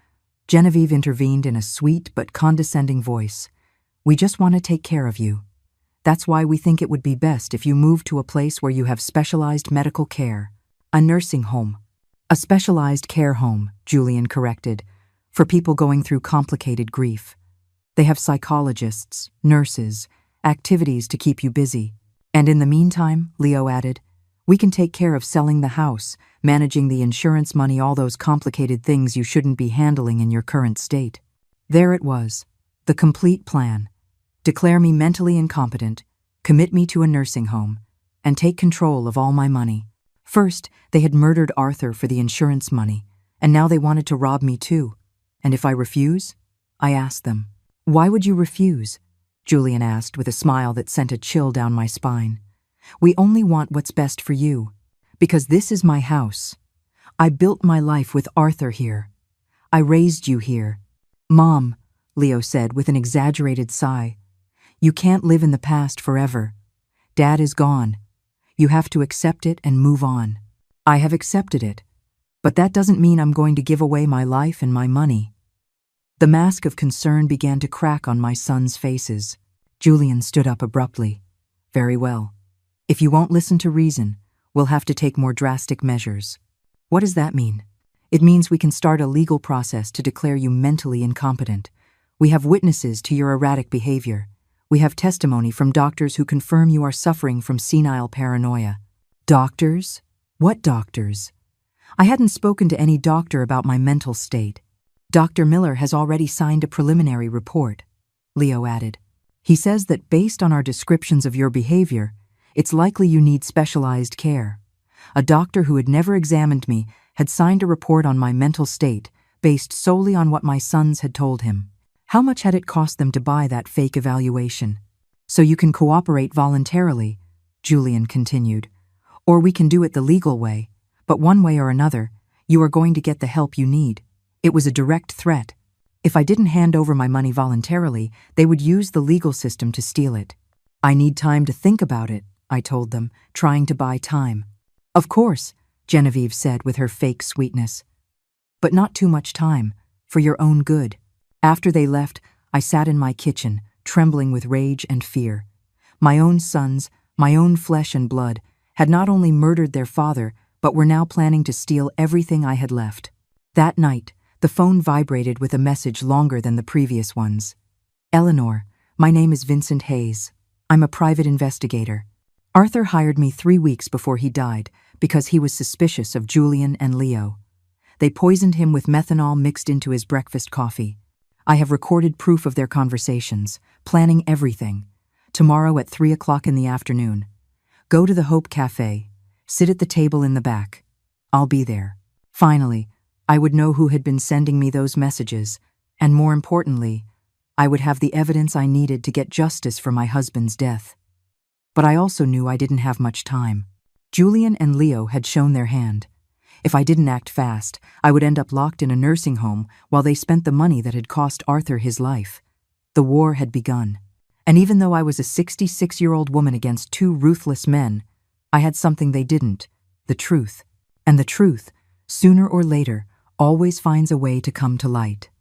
Genevieve intervened in a sweet but condescending voice, "we just want to take care of you. That's why we think it would be best if you moved to a place where you have specialized medical care. A nursing home." "A specialized care home," Julian corrected, "for people going through complicated grief. They have psychologists, nurses, activities to keep you busy. And in the meantime," Leo added, "we can take care of selling the house, managing the insurance money, all those complicated things you shouldn't be handling in your current state." There it was, the complete plan. Declare me mentally incompetent, commit me to a nursing home, and take control of all my money. First, they had murdered Arthur for the insurance money, and now they wanted to rob me too. And if I refuse? I asked them. "Why would you refuse?" Julian asked with a smile that sent a chill down my spine. "We only want what's best for you, because this is my house. I built my life with Arthur here. I raised you here." "Mom," Leo said with an exaggerated sigh, "you can't live in the past forever. Dad is gone. You have to accept it and move on." "I have accepted it, but that doesn't mean I'm going to give away my life and my money." The mask of concern began to crack on my sons' faces. Julian stood up abruptly. "Very well. If you won't listen to reason, we'll have to take more drastic measures." "What does that mean?" It means we can start a legal process to declare you mentally incompetent. We have witnesses to your erratic behavior. We have testimony from doctors who confirm you are suffering from senile paranoia. Doctors? What doctors? I hadn't spoken to any doctor about my mental state. Dr. Miller has already signed a preliminary report, Leo added. He says that based on our descriptions of your behavior, it's likely you need specialized care. A doctor who had never examined me had signed a report on my mental state based solely on what my sons had told him. How much had it cost them to buy that fake evaluation? So you can cooperate voluntarily, Julian continued. Or we can do it the legal way, but one way or another, you are going to get the help you need. It was a direct threat. If I didn't hand over my money voluntarily, they would use the legal system to steal it. I need time to think about it, I told them, trying to buy time. Of course, Genevieve said with her fake sweetness. But not too much time, for your own good. After they left, I sat in my kitchen, trembling with rage and fear. My own sons, my own flesh and blood, had not only murdered their father, but were now planning to steal everything I had left. That night, the phone vibrated with a message longer than the previous ones. Eleanor, my name is Vincent Hayes. I'm a private investigator. Arthur hired me 3 weeks before he died because he was suspicious of Julian and Leo. They poisoned him with methanol mixed into his breakfast coffee. I have recorded proof of their conversations, planning everything. Tomorrow at 3 o'clock in the afternoon. Go to the Hope Cafe. Sit at the table in the back. I'll be there. Finally, I would know who had been sending me those messages, and more importantly, I would have the evidence I needed to get justice for my husband's death. But I also knew I didn't have much time. Julian and Leo had shown their hand. If I didn't act fast, I would end up locked in a nursing home while they spent the money that had cost Arthur his life. The war had begun. And even though I was a 66-year-old woman against 2 ruthless men, I had something they didn't, the truth. And the truth, sooner or later, always finds a way to come to light.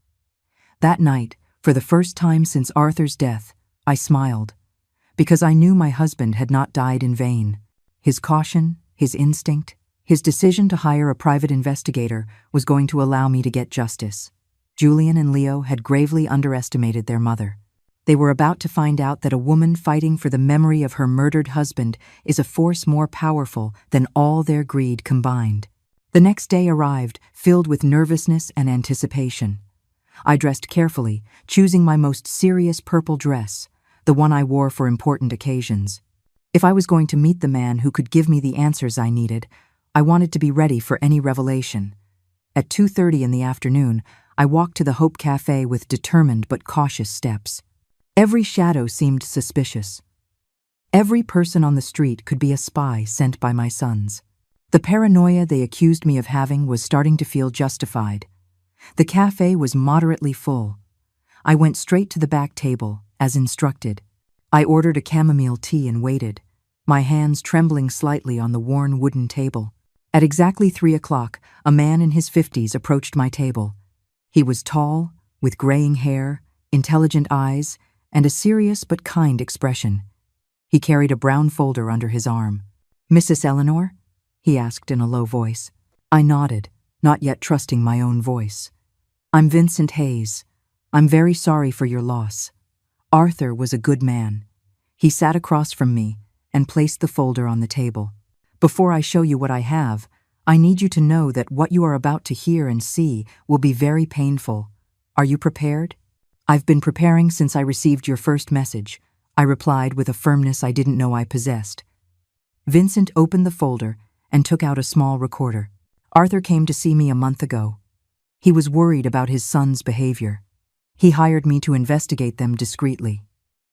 That night, for the first time since Arthur's death, I smiled, because I knew my husband had not died in vain. His caution, his instinct, his decision to hire a private investigator was going to allow me to get justice. Julian and Leo had gravely underestimated their mother. They were about to find out that a woman fighting for the memory of her murdered husband is a force more powerful than all their greed combined. The next day arrived, filled with nervousness and anticipation. I dressed carefully, choosing my most serious purple dress, the one I wore for important occasions. If I was going to meet the man who could give me the answers I needed, I wanted to be ready for any revelation. At 2:30 in the afternoon, I walked to the Hope Cafe with determined but cautious steps. Every shadow seemed suspicious. Every person on the street could be a spy sent by my sons. The paranoia they accused me of having was starting to feel justified. The cafe was moderately full. I went straight to the back table, as instructed. I ordered a chamomile tea and waited, my hands trembling slightly on the worn wooden table. At exactly 3 o'clock, a man in his 50s approached my table. He was tall, with graying hair, intelligent eyes, and a serious but kind expression. He carried a brown folder under his arm. "Mrs. Eleanor?" he asked in a low voice. I nodded, not yet trusting my own voice. "I'm Vincent Hayes. I'm very sorry for your loss. Arthur was a good man." He sat across from me and placed the folder on the table. "Before I show you what I have, I need you to know that what you are about to hear and see will be very painful. Are you prepared?" "I've been preparing since I received your first message," I replied with a firmness I didn't know I possessed. Vincent opened the folder and took out a small recorder. "Arthur came to see me a month ago. He was worried about his son's behavior. He hired me to investigate them discreetly."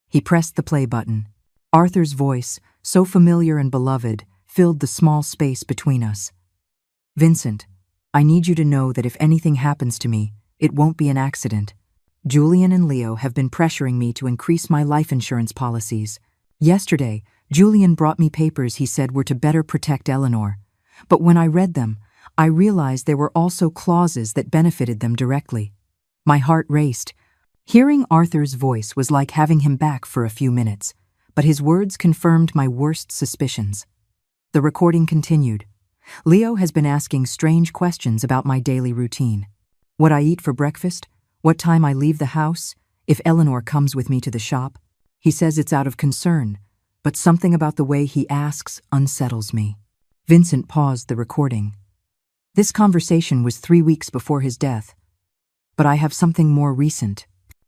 He pressed the play button. Arthur's voice, so familiar and beloved, filled the small space between us. "Vincent, I need you to know that if anything happens to me, it won't be an accident. Julian and Leo have been pressuring me to increase my life insurance policies. Yesterday, Julian brought me papers he said were to better protect Eleanor. But when I read them, I realized there were also clauses that benefited them directly. My heart raced. Hearing Arthur's voice was like having him back for a few minutes, but his words confirmed my worst suspicions. The recording continued. Leo has been asking strange questions about my daily routine. What I eat for breakfast, what time I leave the house, if Eleanor comes with me to the shop. He says it's out of concern, but something about the way he asks unsettles me. Vincent paused the recording. This conversation was 3 weeks before his death, but I have something more recent.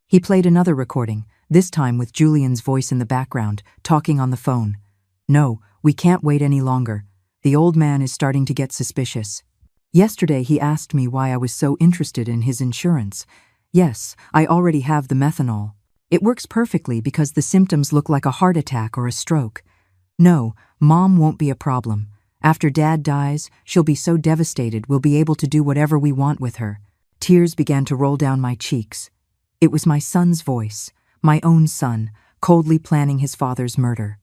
He played another recording, this time with Julian's voice in the background, talking on the phone. No, we can't wait any longer. The old man is starting to get suspicious. Yesterday he asked me why I was so interested in his insurance. Yes, I already have the methanol. It works perfectly because the symptoms look like a heart attack or a stroke. No, Mom won't be a problem. After Dad dies, she'll be so devastated we'll be able to do whatever we want with her. Tears began to roll down my cheeks. It was my son's voice, my own son, coldly planning his father's murder.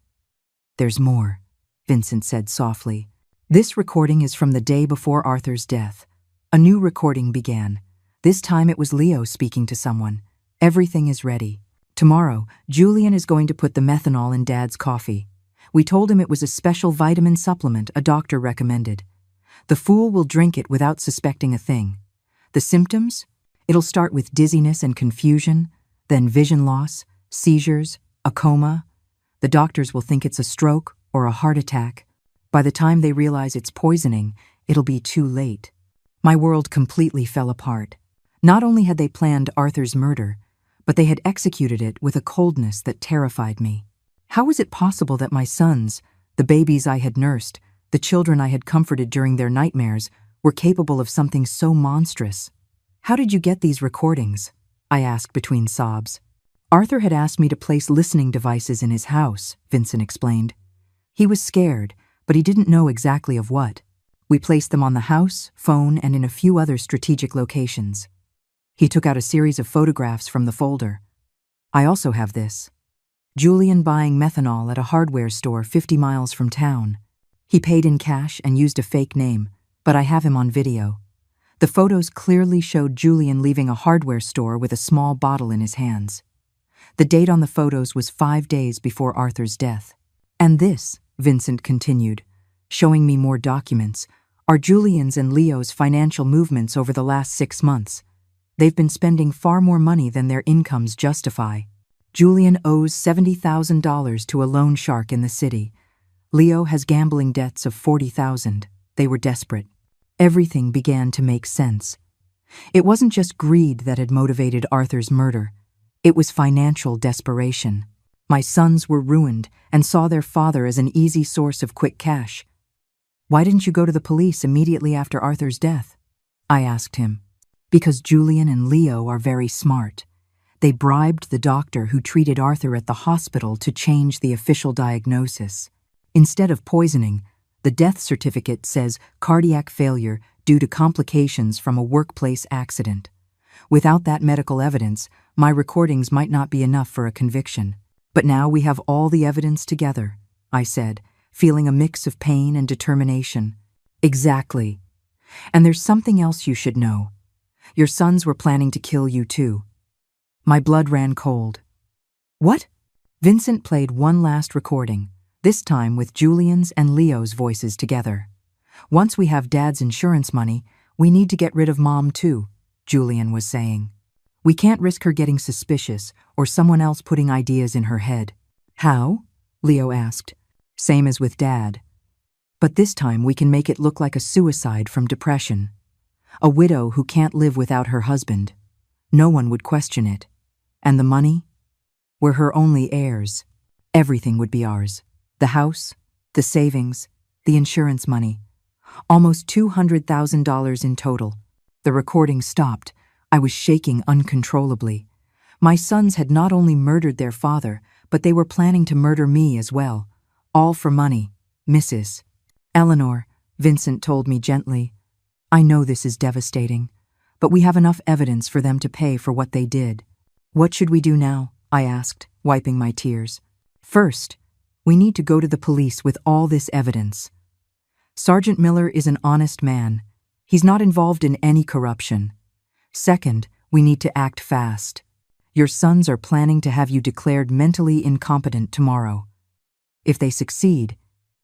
There's more, Vincent said softly. This recording is from the day before Arthur's death. A new recording began. This time it was Leo speaking to someone. Everything is ready. Tomorrow, Julian is going to put the methanol in Dad's coffee. We told him it was a special vitamin supplement a doctor recommended. The fool will drink it without suspecting a thing. The symptoms? It'll start with dizziness and confusion, then vision loss, seizures, a coma. The doctors will think it's a stroke or a heart attack. By the time they realize it's poisoning, it'll be too late. My world completely fell apart. Not only had they planned Arthur's murder, but they had executed it with a coldness that terrified me. How was it possible that my sons, the babies I had nursed, the children I had comforted during their nightmares, were capable of something so monstrous? How did you get these recordings? I asked between sobs. Arthur had asked me to place listening devices in his house, Vincent explained. He was scared, but he didn't know exactly of what. We placed them on the house, phone, and in a few other strategic locations. He took out a series of photographs from the folder. I also have this. Julian buying methanol at a hardware store 50 miles from town. He paid in cash and used a fake name, but I have him on video. The photos clearly showed Julian leaving a hardware store with a small bottle in his hands. The date on the photos was 5 days before Arthur's death. And this, Vincent continued, showing me more documents, are Julian's and Leo's financial movements over the last 6 months. They've been spending far more money than their incomes justify. Julian owes $70,000 to a loan shark in the city. Leo has gambling debts of $40,000. They were desperate. Everything began to make sense. It wasn't just greed that had motivated Arthur's murder. It was financial desperation. My sons were ruined and saw their father as an easy source of quick cash. Why didn't you go to the police immediately after Arthur's death? I asked him. Because Julian and Leo are very smart. They bribed the doctor who treated Arthur at the hospital to change the official diagnosis. Instead of poisoning, the death certificate says cardiac failure due to complications from a workplace accident. Without that medical evidence, my recordings might not be enough for a conviction. But now we have all the evidence together, I said, feeling a mix of pain and determination. Exactly. And there's something else you should know. Your sons were planning to kill you too. My blood ran cold. What? Vincent played one last recording, this time with Julian's and Leo's voices together. Once we have Dad's insurance money, we need to get rid of Mom too, Julian was saying. We can't risk her getting suspicious or someone else putting ideas in her head. How? Leo asked. Same as with Dad. But this time we can make it look like a suicide from depression. A widow who can't live without her husband. No one would question it. And the money? We're her only heirs. Everything would be ours. The house, the savings, the insurance money. Almost $200,000 in total. The recording stopped. I was shaking uncontrollably. My sons had not only murdered their father, but they were planning to murder me as well. All for money, Mrs. Eleanor, Vincent told me gently. I know this is devastating, but we have enough evidence for them to pay for what they did. What should we do now? I asked, wiping my tears. First, we need to go to the police with all this evidence. Sergeant Miller is an honest man. He's not involved in any corruption. Second, we need to act fast. Your sons are planning to have you declared mentally incompetent tomorrow. If they succeed,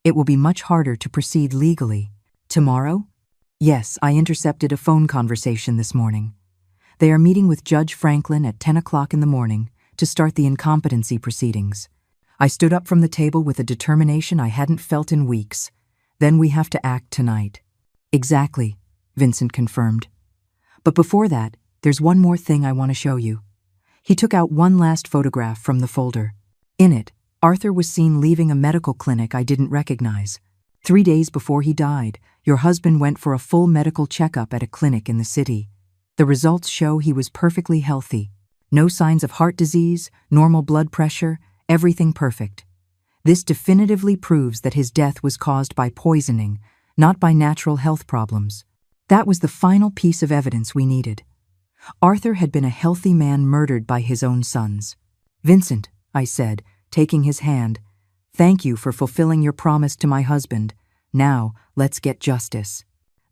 it will be much harder to proceed legally. Tomorrow? Yes, I intercepted a phone conversation this morning. They are meeting with Judge Franklin at 10 o'clock in the morning to start the incompetency proceedings. I stood up from the table with a determination I hadn't felt in weeks. Then we have to act tonight. Exactly, Vincent confirmed. But before that, there's one more thing I want to show you. He took out one last photograph from the folder. In it, Arthur was seen leaving a medical clinic I didn't recognize. 3 days before he died, your husband went for a full medical checkup at a clinic in the city. The results show he was perfectly healthy. No signs of heart disease, normal blood pressure, everything perfect. This definitively proves that his death was caused by poisoning, not by natural health problems. That was the final piece of evidence we needed. Arthur had been a healthy man murdered by his own sons. Vincent, I said, taking his hand, thank you for fulfilling your promise to my husband. Now, let's get justice.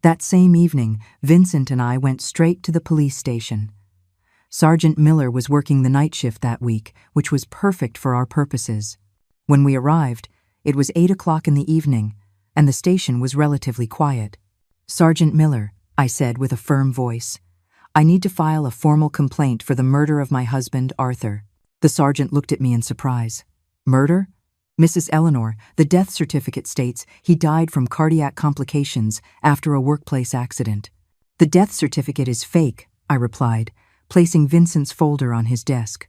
That same evening, Vincent and I went straight to the police station. Sergeant Miller was working the night shift that week, which was perfect for our purposes. When we arrived, it was 8 o'clock in the evening, and the station was relatively quiet. Sergeant Miller, I said with a firm voice, I need to file a formal complaint for the murder of my husband, Arthur. The sergeant looked at me in surprise. Murder? Mrs. Eleanor, the death certificate states he died from cardiac complications after a workplace accident. The death certificate is fake, I replied, placing Vincent's folder on his desk.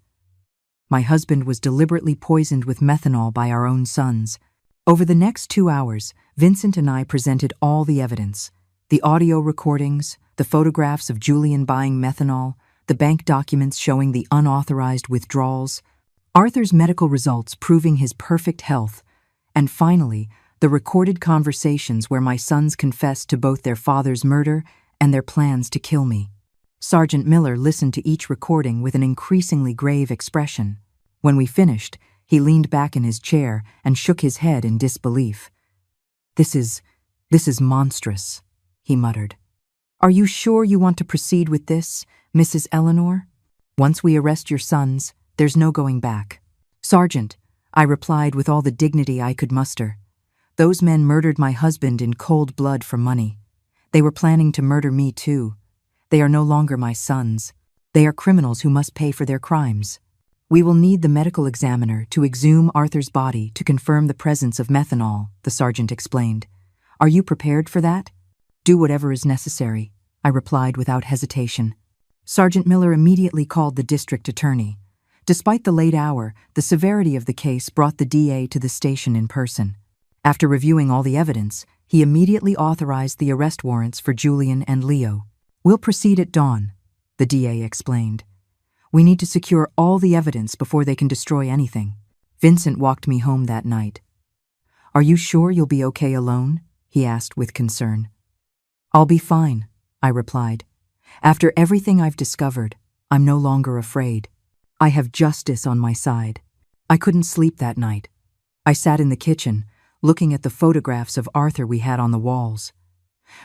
My husband was deliberately poisoned with methanol by our own sons. Over the next 2 hours, Vincent and I presented all the evidence. The audio recordings, the photographs of Julian buying methanol, the bank documents showing the unauthorized withdrawals, Arthur's medical results proving his perfect health, and finally, the recorded conversations where my sons confessed to both their father's murder and their plans to kill me. Sergeant Miller listened to each recording with an increasingly grave expression. When we finished, he leaned back in his chair and shook his head in disbelief. This is monstrous, he muttered. Are you sure you want to proceed with this, Mrs. Eleanor? Once we arrest your sons, there's no going back. Sergeant, I replied with all the dignity I could muster. Those men murdered my husband in cold blood for money. They were planning to murder me too. They are no longer my sons. They are criminals who must pay for their crimes. We will need the medical examiner to exhume Arthur's body to confirm the presence of methanol, the sergeant explained. Are you prepared for that? Do whatever is necessary, I replied without hesitation. Sergeant Miller immediately called the district attorney. Despite the late hour, the severity of the case brought the DA to the station in person. After reviewing all the evidence, he immediately authorized the arrest warrants for Julian and Leo. We'll proceed at dawn, the DA explained. We need to secure all the evidence before they can destroy anything. Vincent walked me home that night. Are you sure you'll be okay alone? He asked with concern. I'll be fine, I replied. After everything I've discovered, I'm no longer afraid. I have justice on my side. I couldn't sleep that night. I sat in the kitchen, looking at the photographs of Arthur we had on the walls.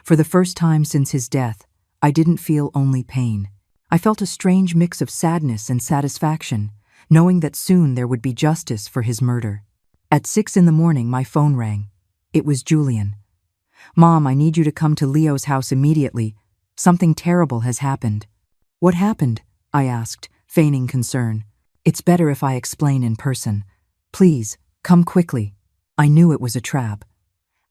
For the first time since his death, I didn't feel only pain. I felt a strange mix of sadness and satisfaction, knowing that soon there would be justice for his murder. At 6 in the morning, my phone rang. It was Julian. Mom, I need you to come to Leo's house immediately. Something terrible has happened. What happened? I asked, feigning concern. It's better if I explain in person. Please, come quickly. I knew it was a trap.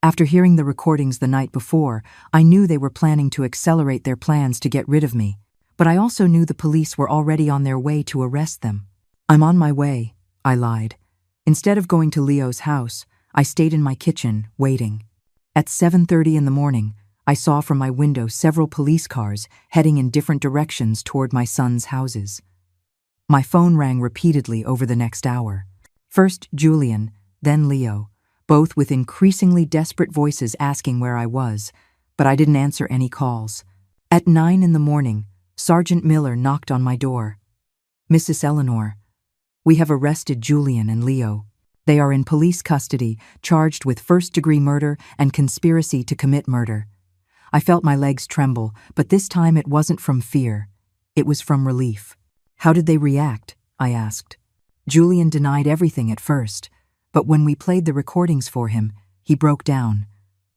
After hearing the recordings the night before, I knew they were planning to accelerate their plans to get rid of me. But I also knew the police were already on their way to arrest them. I'm on my way, I lied. Instead of going to Leo's house, I stayed in my kitchen, waiting. At 7:30 in the morning, I saw from my window several police cars heading in different directions toward my sons' houses. My phone rang repeatedly over the next hour. First Julian, then Leo, both with increasingly desperate voices asking where I was, but I didn't answer any calls. At 9 in the morning, Sergeant Miller knocked on my door. Mrs. Eleanor, we have arrested Julian and Leo. They are in police custody, charged with first-degree murder and conspiracy to commit murder. I felt my legs tremble, but this time it wasn't from fear. It was from relief. How did they react? I asked. Julian denied everything at first, but when we played the recordings for him, he broke down.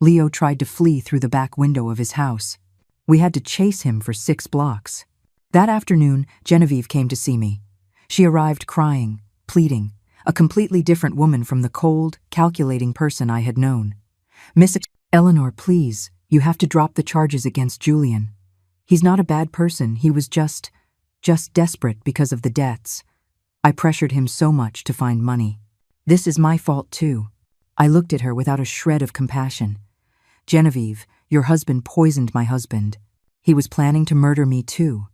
Leo tried to flee through the back window of his house. We had to chase him for 6 blocks. That afternoon, Genevieve came to see me. She arrived crying, pleading, a completely different woman from the cold, calculating person I had known. "Miss Eleanor, please, you have to drop the charges against Julian. He's not a bad person, he was just desperate because of the debts. I pressured him so much to find money. This is my fault too." I looked at her without a shred of compassion. "Genevieve, your husband poisoned my husband. He was planning to murder me too.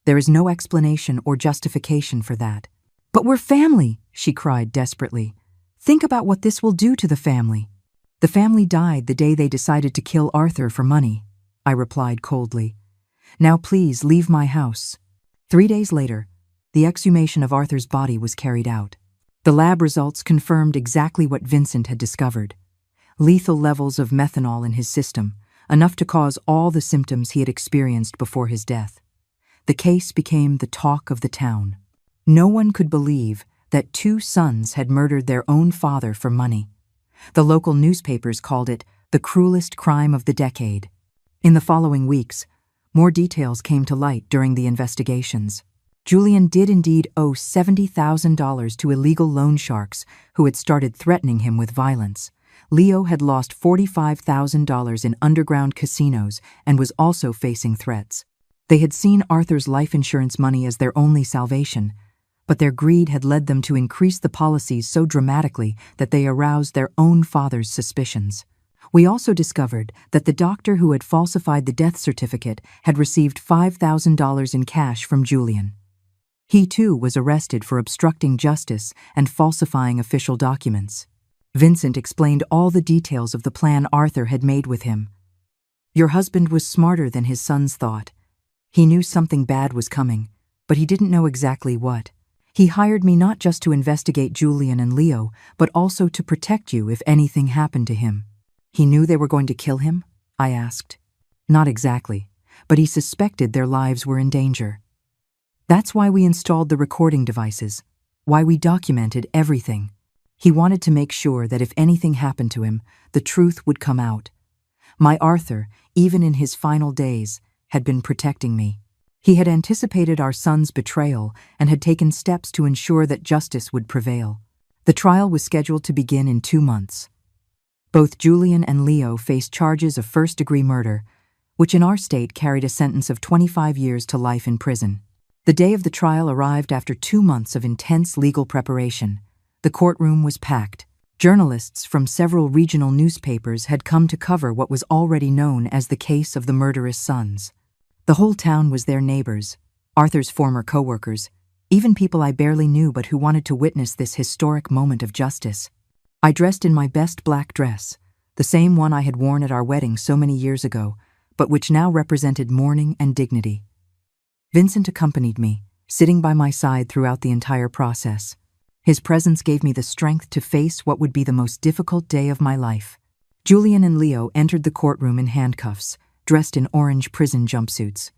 There is no explanation or justification for that." "But we're family," she cried desperately. "Think about what this will do to the family." "The family died the day they decided to kill Arthur for money," I replied coldly. "Now please leave my house." 3 days later, the exhumation of Arthur's body was carried out. The lab results confirmed exactly what Vincent had discovered: lethal levels of methanol in his system, enough to cause all the symptoms he had experienced before his death. The case became the talk of the town. No one could believe that 2 sons had murdered their own father for money. The local newspapers called it the cruelest crime of the decade. In the following weeks, more details came to light during the investigations. Julian did indeed owe $70,000 to illegal loan sharks who had started threatening him with violence. Leo had lost $45,000 in underground casinos and was also facing threats. They had seen Arthur's life insurance money as their only salvation, but their greed had led them to increase the policies so dramatically that they aroused their own father's suspicions. We also discovered that the doctor who had falsified the death certificate had received $5,000 in cash from Julian. He too was arrested for obstructing justice and falsifying official documents. Vincent explained all the details of the plan Arthur had made with him. "Your husband was smarter than his sons thought. He knew something bad was coming, but he didn't know exactly what. He hired me not just to investigate Julian and Leo, but also to protect you if anything happened to him." "He knew they were going to kill him?" I asked. "Not exactly, but he suspected their lives were in danger. That's why we installed the recording devices, why we documented everything. He wanted to make sure that if anything happened to him, the truth would come out. My Arthur, even in his final days, had been protecting me. He had anticipated our son's betrayal and had taken steps to ensure that justice would prevail. The trial was scheduled to begin in 2 months. Both Julian and Leo faced charges of first-degree murder, which in our state carried a sentence of 25 years to life in prison. The day of the trial arrived after 2 months of intense legal preparation. The courtroom was packed. Journalists from several regional newspapers had come to cover what was already known as the case of the murderous sons. The whole town was their neighbors, Arthur's former co-workers, even people I barely knew but who wanted to witness this historic moment of justice. I dressed in my best black dress, the same one I had worn at our wedding so many years ago, but which now represented mourning and dignity. Vincent accompanied me, sitting by my side throughout the entire process. His presence gave me the strength to face what would be the most difficult day of my life. Julian and Leo entered the courtroom in handcuffs, dressed in orange prison jumpsuits.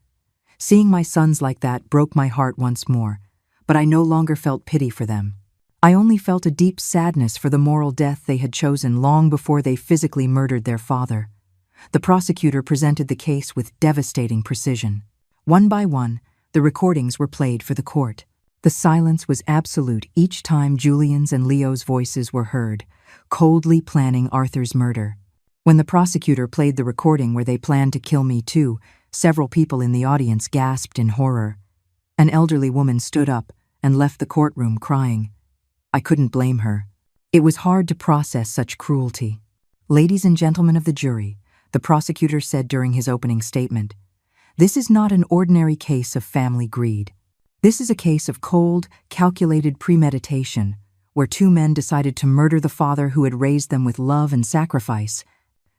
Seeing my sons like that broke my heart once more, but I no longer felt pity for them. I only felt a deep sadness for the moral death they had chosen long before they physically murdered their father. The prosecutor presented the case with devastating precision. One by one, the recordings were played for the court. The silence was absolute each time Julian's and Leo's voices were heard, coldly planning Arthur's murder. When the prosecutor played the recording where they planned to kill me too, several people in the audience gasped in horror. An elderly woman stood up and left the courtroom crying. I couldn't blame her. It was hard to process such cruelty. "Ladies and gentlemen of the jury," the prosecutor said during his opening statement, "this is not an ordinary case of family greed. This is a case of cold, calculated premeditation, where 2 men decided to murder the father who had raised them with love and sacrifice,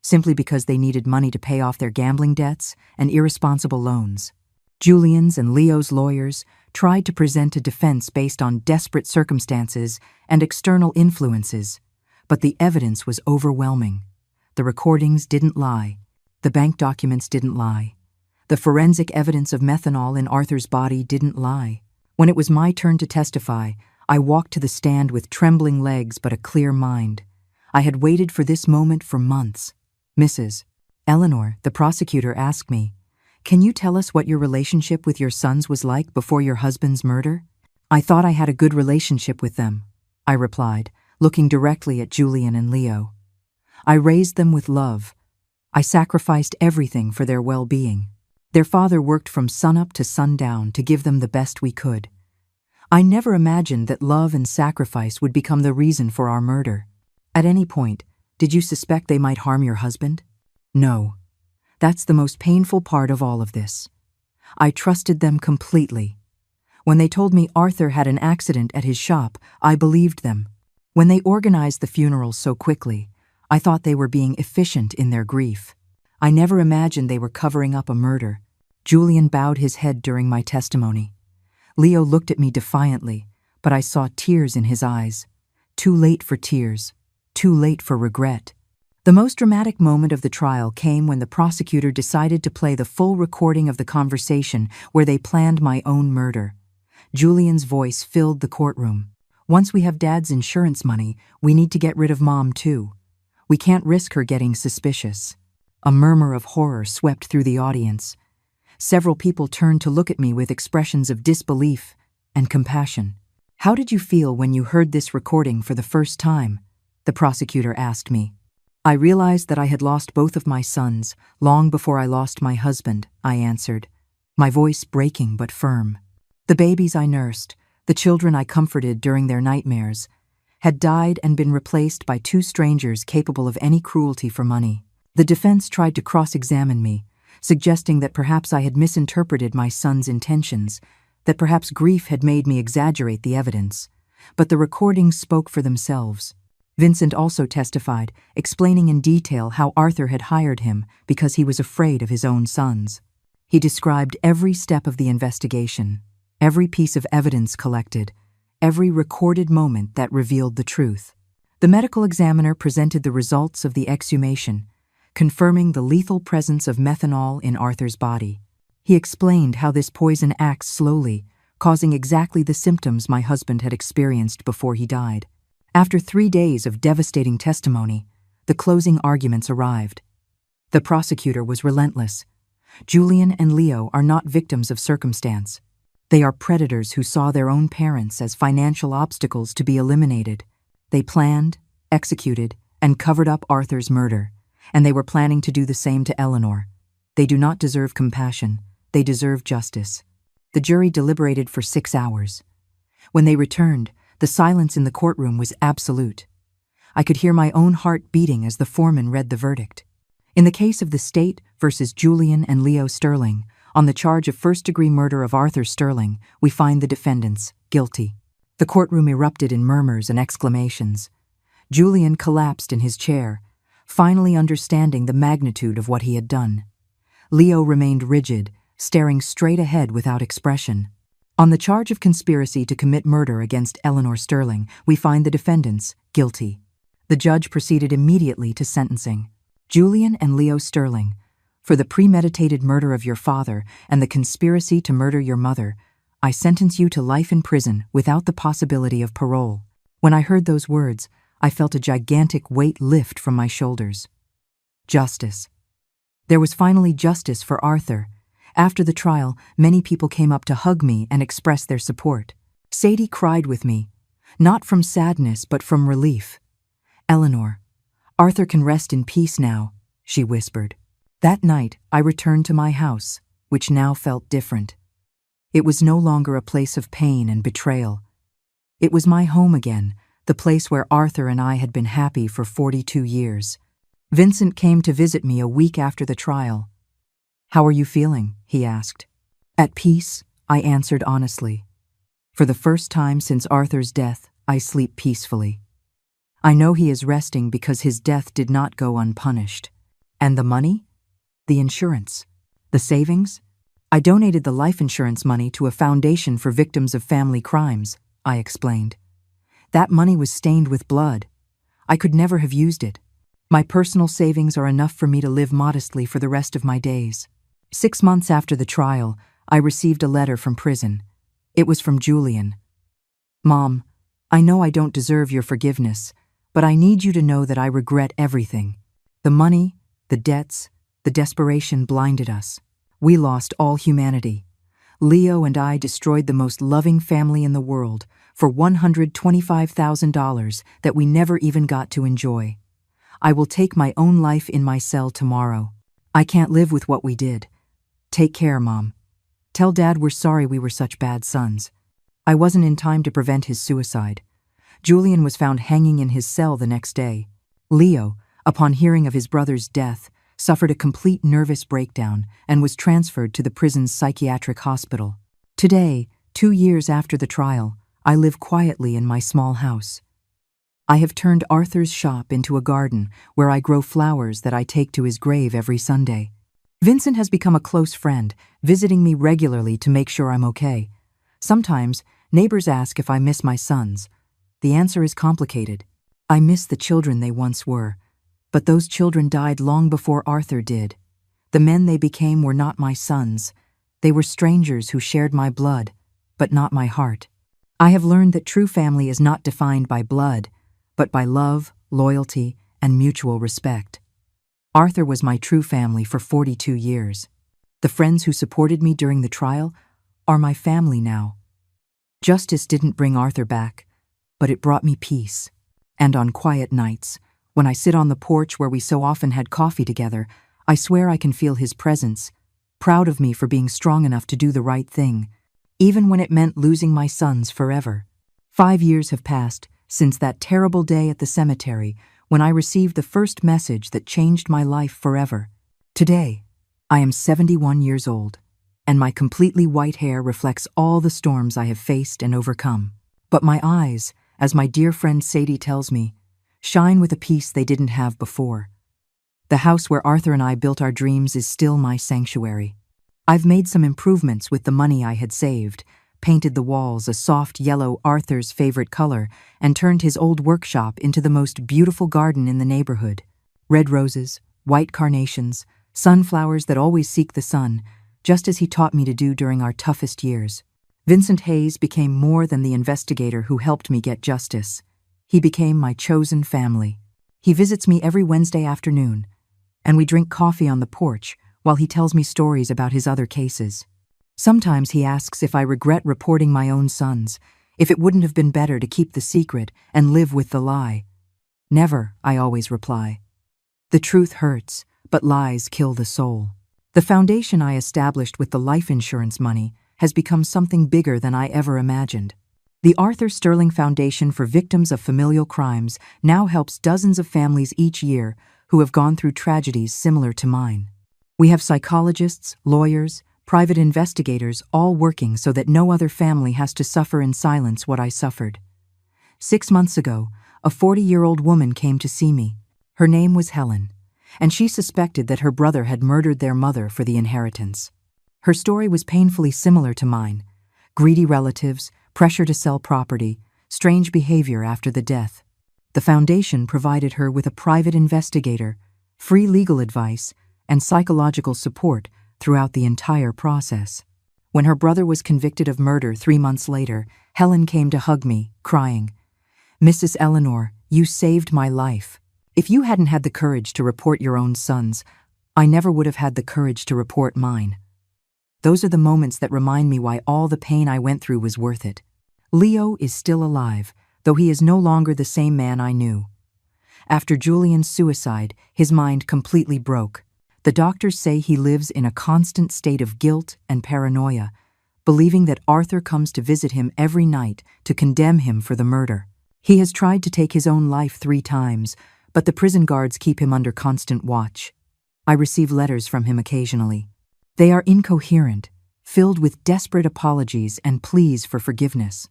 simply because they needed money to pay off their gambling debts and irresponsible loans." Julian's and Leo's lawyers tried to present a defense based on desperate circumstances and external influences, but the evidence was overwhelming. The recordings didn't lie. The bank documents didn't lie. The forensic evidence of methanol in Arthur's body didn't lie. When it was my turn to testify, I walked to the stand with trembling legs but a clear mind. I had waited for this moment for months. Mrs. Eleanor, the prosecutor asked me, "Can you tell us what your relationship with your sons was like before your husband's murder?" "I thought I had a good relationship with them," I replied, looking directly at Julian and Leo. "I raised them with love. I sacrificed everything for their well-being. Their father worked from sunup to sundown to give them the best we could. I never imagined that love and sacrifice would become the reason for our murder. At any point, did you suspect they might harm your husband?" "No. That's the most painful part of all of this. I trusted them completely. When they told me Arthur had an accident at his shop, I believed them. When they organized the funeral so quickly, I thought they were being efficient in their grief. I never imagined they were covering up a murder." Julian bowed his head during my testimony. Leo looked at me defiantly, but I saw tears in his eyes. Too late for tears. Too late for regret. The most dramatic moment of the trial came when the prosecutor decided to play the full recording of the conversation where they planned my own murder. Julian's voice filled the courtroom. "Once we have Dad's insurance money, we need to get rid of Mom too. We can't risk her getting suspicious." A murmur of horror swept through the audience. Several people turned to look at me with expressions of disbelief and compassion. "How did you feel when you heard this recording for the first time?" the prosecutor asked me. "I realized that I had lost both of my sons long before I lost my husband," I answered, my voice breaking but firm. "The babies I nursed, the children I comforted during their nightmares, had died and been replaced by two strangers capable of any cruelty for money." The defense tried to cross-examine me, suggesting that perhaps I had misinterpreted my son's intentions, that perhaps grief had made me exaggerate the evidence. But the recordings spoke for themselves. Vincent also testified, explaining in detail how Arthur had hired him because he was afraid of his own sons. He described every step of the investigation, every piece of evidence collected, every recorded moment that revealed the truth. The medical examiner presented the results of the exhumation, confirming the lethal presence of methanol in Arthur's body. He explained how this poison acts slowly, causing exactly the symptoms my husband had experienced before he died. After 3 days of devastating testimony, the closing arguments arrived. The prosecutor was relentless. "Julian and Leo are not victims of circumstance. They are predators who saw their own parents as financial obstacles to be eliminated. They planned, executed, and covered up Arthur's murder, and they were planning to do the same to Eleanor. They do not deserve compassion. They deserve justice." The jury deliberated for 6 hours. When they returned, the silence in the courtroom was absolute. I could hear my own heart beating as the foreman read the verdict. In the case of the state versus Julian and Leo Sterling, on the charge of first-degree murder of Arthur Sterling, we find the defendants guilty. The courtroom erupted in murmurs and exclamations. Julian collapsed in his chair, finally understanding the magnitude of what he had done. Leo remained rigid, staring straight ahead without expression. On the charge of conspiracy to commit murder against Eleanor Sterling, we find the defendants guilty. The judge proceeded immediately to sentencing. "Julian and Leo Sterling, for the premeditated murder of your father and the conspiracy to murder your mother, I sentence you to life in prison without the possibility of parole." When I heard those words, I felt a gigantic weight lift from my shoulders. Justice. There was finally justice for Arthur. After the trial, many people came up to hug me and express their support. Sadie cried with me, not from sadness but from relief. "Eleanor, Arthur can rest in peace now," she whispered. That night, I returned to my house, which now felt different. It was no longer a place of pain and betrayal. It was my home again, the place where Arthur and I had been happy for 42 years. Vincent came to visit me a week after the trial. "How are you feeling?" he asked. "At peace," I answered honestly. "For the first time since Arthur's death, I sleep peacefully. I know he is resting because his death did not go unpunished. And the money? The insurance? The savings? I donated the life insurance money to a foundation for victims of family crimes," I explained. "That money was stained with blood. I could never have used it. My personal savings are enough for me to live modestly for the rest of my days." 6 months after the trial, I received a letter from prison. It was from Julian. "Mom, I know I don't deserve your forgiveness, but I need you to know that I regret everything. The money, The debts, the desperation blinded us. We lost all humanity. Leo and I destroyed the most loving family in the world for $125,000 that we never even got to enjoy. I will take my own life in my cell tomorrow. I can't live with what we did. Take care, Mom. Tell Dad we're sorry we were such bad sons. I wasn't in time to prevent his suicide. Julian was found hanging in his cell the next day. Leo, upon hearing of his brother's death, suffered a complete nervous breakdown and was transferred to the prison's psychiatric hospital. Today, 2 years after the trial, I live quietly in my small house. I have turned Arthur's shop into a garden where I grow flowers that I take to his grave every Sunday. Vincent has become a close friend, visiting me regularly to make sure I'm okay. Sometimes, neighbors ask if I miss my sons. The answer is complicated. I miss the children they once were, but those children died long before Arthur did. The men they became were not my sons. They were strangers who shared my blood, but not my heart. I have learned that true family is not defined by blood, but by love, loyalty, and mutual respect. Arthur was my true family for 42 years. The friends who supported me during the trial are my family now. Justice didn't bring Arthur back, but it brought me peace. And on quiet nights, when I sit on the porch where we so often had coffee together, I swear I can feel his presence, proud of me for being strong enough to do the right thing, even when it meant losing my sons forever. 5 years have passed since that terrible day at the cemetery when I received the first message that changed my life forever. Today, I am 71 years old, and my completely white hair reflects all the storms I have faced and overcome. But my eyes, as my dear friend Sadie tells me, shine with a peace they didn't have before. The house where Arthur and I built our dreams is still my sanctuary. I've made some improvements with the money I had saved, painted the walls a soft yellow, Arthur's favorite color, and turned his old workshop into the most beautiful garden in the neighborhood. Red roses, white carnations, sunflowers that always seek the sun, just as he taught me to do during our toughest years. Vincent Hayes became more than the investigator who helped me get justice. He became my chosen family. He visits me every Wednesday afternoon, and we drink coffee on the porch while he tells me stories about his other cases. Sometimes he asks if I regret reporting my own sons, if it wouldn't have been better to keep the secret and live with the lie. Never, I always reply. The truth hurts, but lies kill the soul. The foundation I established with the life insurance money has become something bigger than I ever imagined. The Arthur Sterling Foundation for Victims of Familial Crimes now helps dozens of families each year who have gone through tragedies similar to mine. We have psychologists, lawyers, private investigators all working so that no other family has to suffer in silence what I suffered. 6 months ago, a 40-year-old woman came to see me. Her name was Helen, and she suspected that her brother had murdered their mother for the inheritance. Her story was painfully similar to mine: greedy relatives, pressure to sell property, strange behavior after the death. The foundation provided her with a private investigator, free legal advice, and psychological support throughout the entire process. When her brother was convicted of murder 3 months later, Helen came to hug me, crying, "Mrs. Eleanor, you saved my life. If you hadn't had the courage to report your own sons, I never would have had the courage to report mine." Those are the moments that remind me why all the pain I went through was worth it. Leo is still alive, though he is no longer the same man I knew. After Julian's suicide, his mind completely broke. The doctors say he lives in a constant state of guilt and paranoia, believing that Arthur comes to visit him every night to condemn him for the murder. He has tried to take his own life 3 times, but the prison guards keep him under constant watch. I receive letters from him occasionally. They are incoherent, filled with desperate apologies and pleas for forgiveness.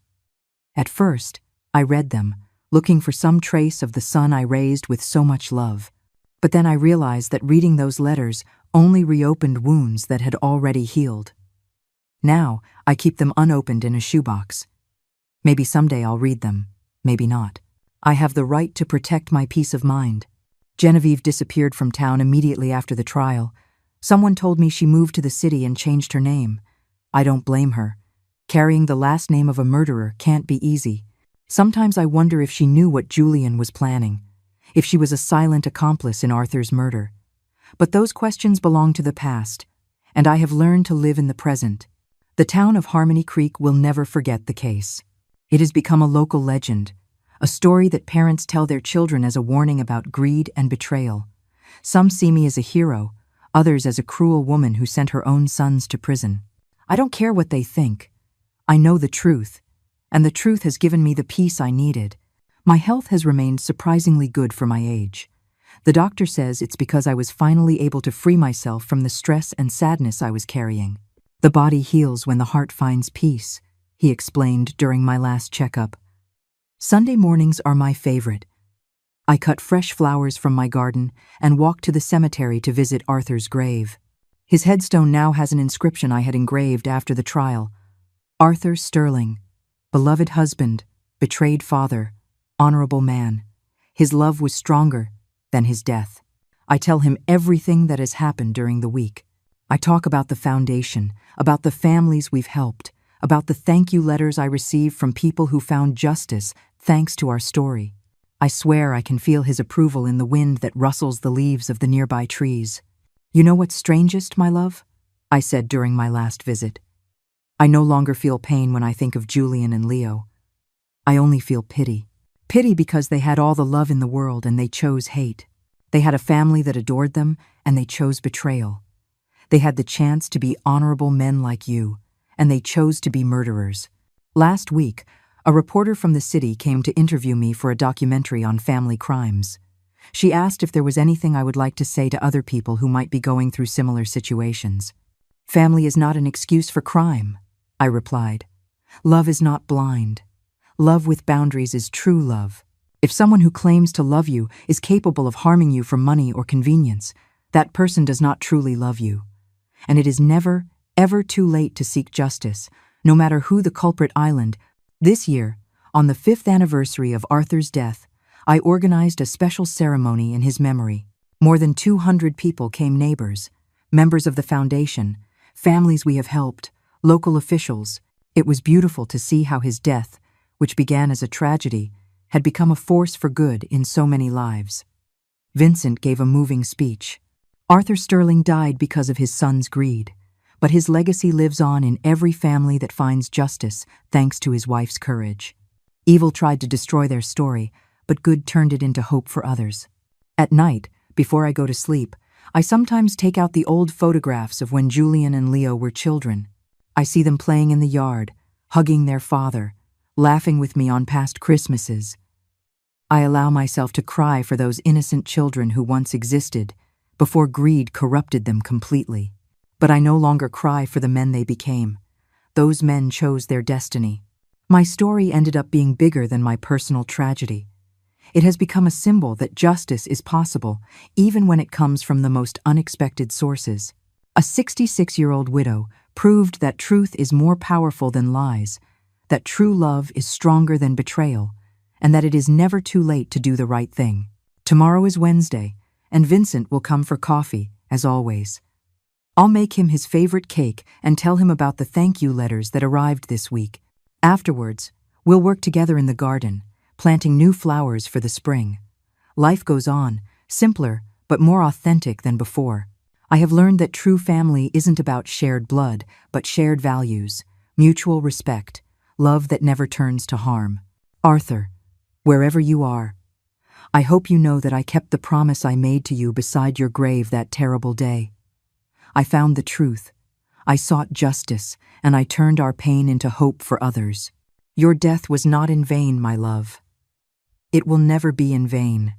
At first, I read them, looking for some trace of the son I raised with so much love. But then I realized that reading those letters only reopened wounds that had already healed. Now, I keep them unopened in a shoebox. Maybe someday I'll read them, maybe not. I have the right to protect my peace of mind. Genevieve disappeared from town immediately after the trial. Someone told me she moved to the city and changed her name. I don't blame her. Carrying the last name of a murderer can't be easy. Sometimes I wonder if she knew what Julian was planning, if she was a silent accomplice in Arthur's murder. But those questions belong to the past, and I have learned to live in the present. The town of Harmony Creek will never forget the case. It has become a local legend, a story that parents tell their children as a warning about greed and betrayal. Some see me as a hero, others as a cruel woman who sent her own sons to prison. I don't care what they think. I know the truth, and the truth has given me the peace I needed. My health has remained surprisingly good for my age. The doctor says it's because I was finally able to free myself from the stress and sadness I was carrying. The body heals when the heart finds peace, he explained during my last checkup. Sunday mornings are my favorite. I cut fresh flowers from my garden and walk to the cemetery to visit Arthur's grave. His headstone now has an inscription I had engraved after the trial. Arthur Sterling, beloved husband, betrayed father, honorable man. His love was stronger than his death. I tell him everything that has happened during the week. I talk about the foundation, about the families we've helped, about the thank you letters I received from people who found justice thanks to our story. I swear I can feel his approval in the wind that rustles the leaves of the nearby trees. You know what's strangest, my love? I said during my last visit. I no longer feel pain when I think of Julian and Leo. I only feel pity. Pity because they had all the love in the world and they chose hate. They had a family that adored them and they chose betrayal. They had the chance to be honorable men like you, and they chose to be murderers. Last week, a reporter from the city came to interview me for a documentary on family crimes. She asked if there was anything I would like to say to other people who might be going through similar situations. Family is not an excuse for crime, I replied. Love is not blind. Love with boundaries is true love. If someone who claims to love you is capable of harming you for money or convenience, that person does not truly love you. And it is never, ever too late to seek justice, no matter who the culprit island. This year, on the 5th anniversary of Arthur's death, I organized a special ceremony in his memory. More than 200 people came, neighbors, members of the foundation, families we have helped, local officials. It was beautiful to see how his death, which began as a tragedy, had become a force for good in so many lives. Vincent gave a moving speech. Arthur Sterling died because of his son's greed, but his legacy lives on in every family that finds justice thanks to his wife's courage. Evil tried to destroy their story, but good turned it into hope for others. At night, before I go to sleep, I sometimes take out the old photographs of when Julian and Leo were children. I see them playing in the yard, hugging their father, laughing with me on past Christmases. I allow myself to cry for those innocent children who once existed, before greed corrupted them completely. But I no longer cry for the men they became. Those men chose their destiny. My story ended up being bigger than my personal tragedy. It has become a symbol that justice is possible, even when it comes from the most unexpected sources. A 66-year-old widow proved that truth is more powerful than lies, that true love is stronger than betrayal, and that it is never too late to do the right thing. Tomorrow is Wednesday, and Vincent will come for coffee, as always. I'll make him his favorite cake and tell him about the thank you letters that arrived this week. Afterwards, we'll work together in the garden, planting new flowers for the spring. Life goes on, simpler but more authentic than before. I have learned that true family isn't about shared blood, but shared values, mutual respect, love that never turns to harm. Arthur, wherever you are, I hope you know that I kept the promise I made to you beside your grave that terrible day. I found the truth. I sought justice, and I turned our pain into hope for others. Your death was not in vain, my love. It will never be in vain.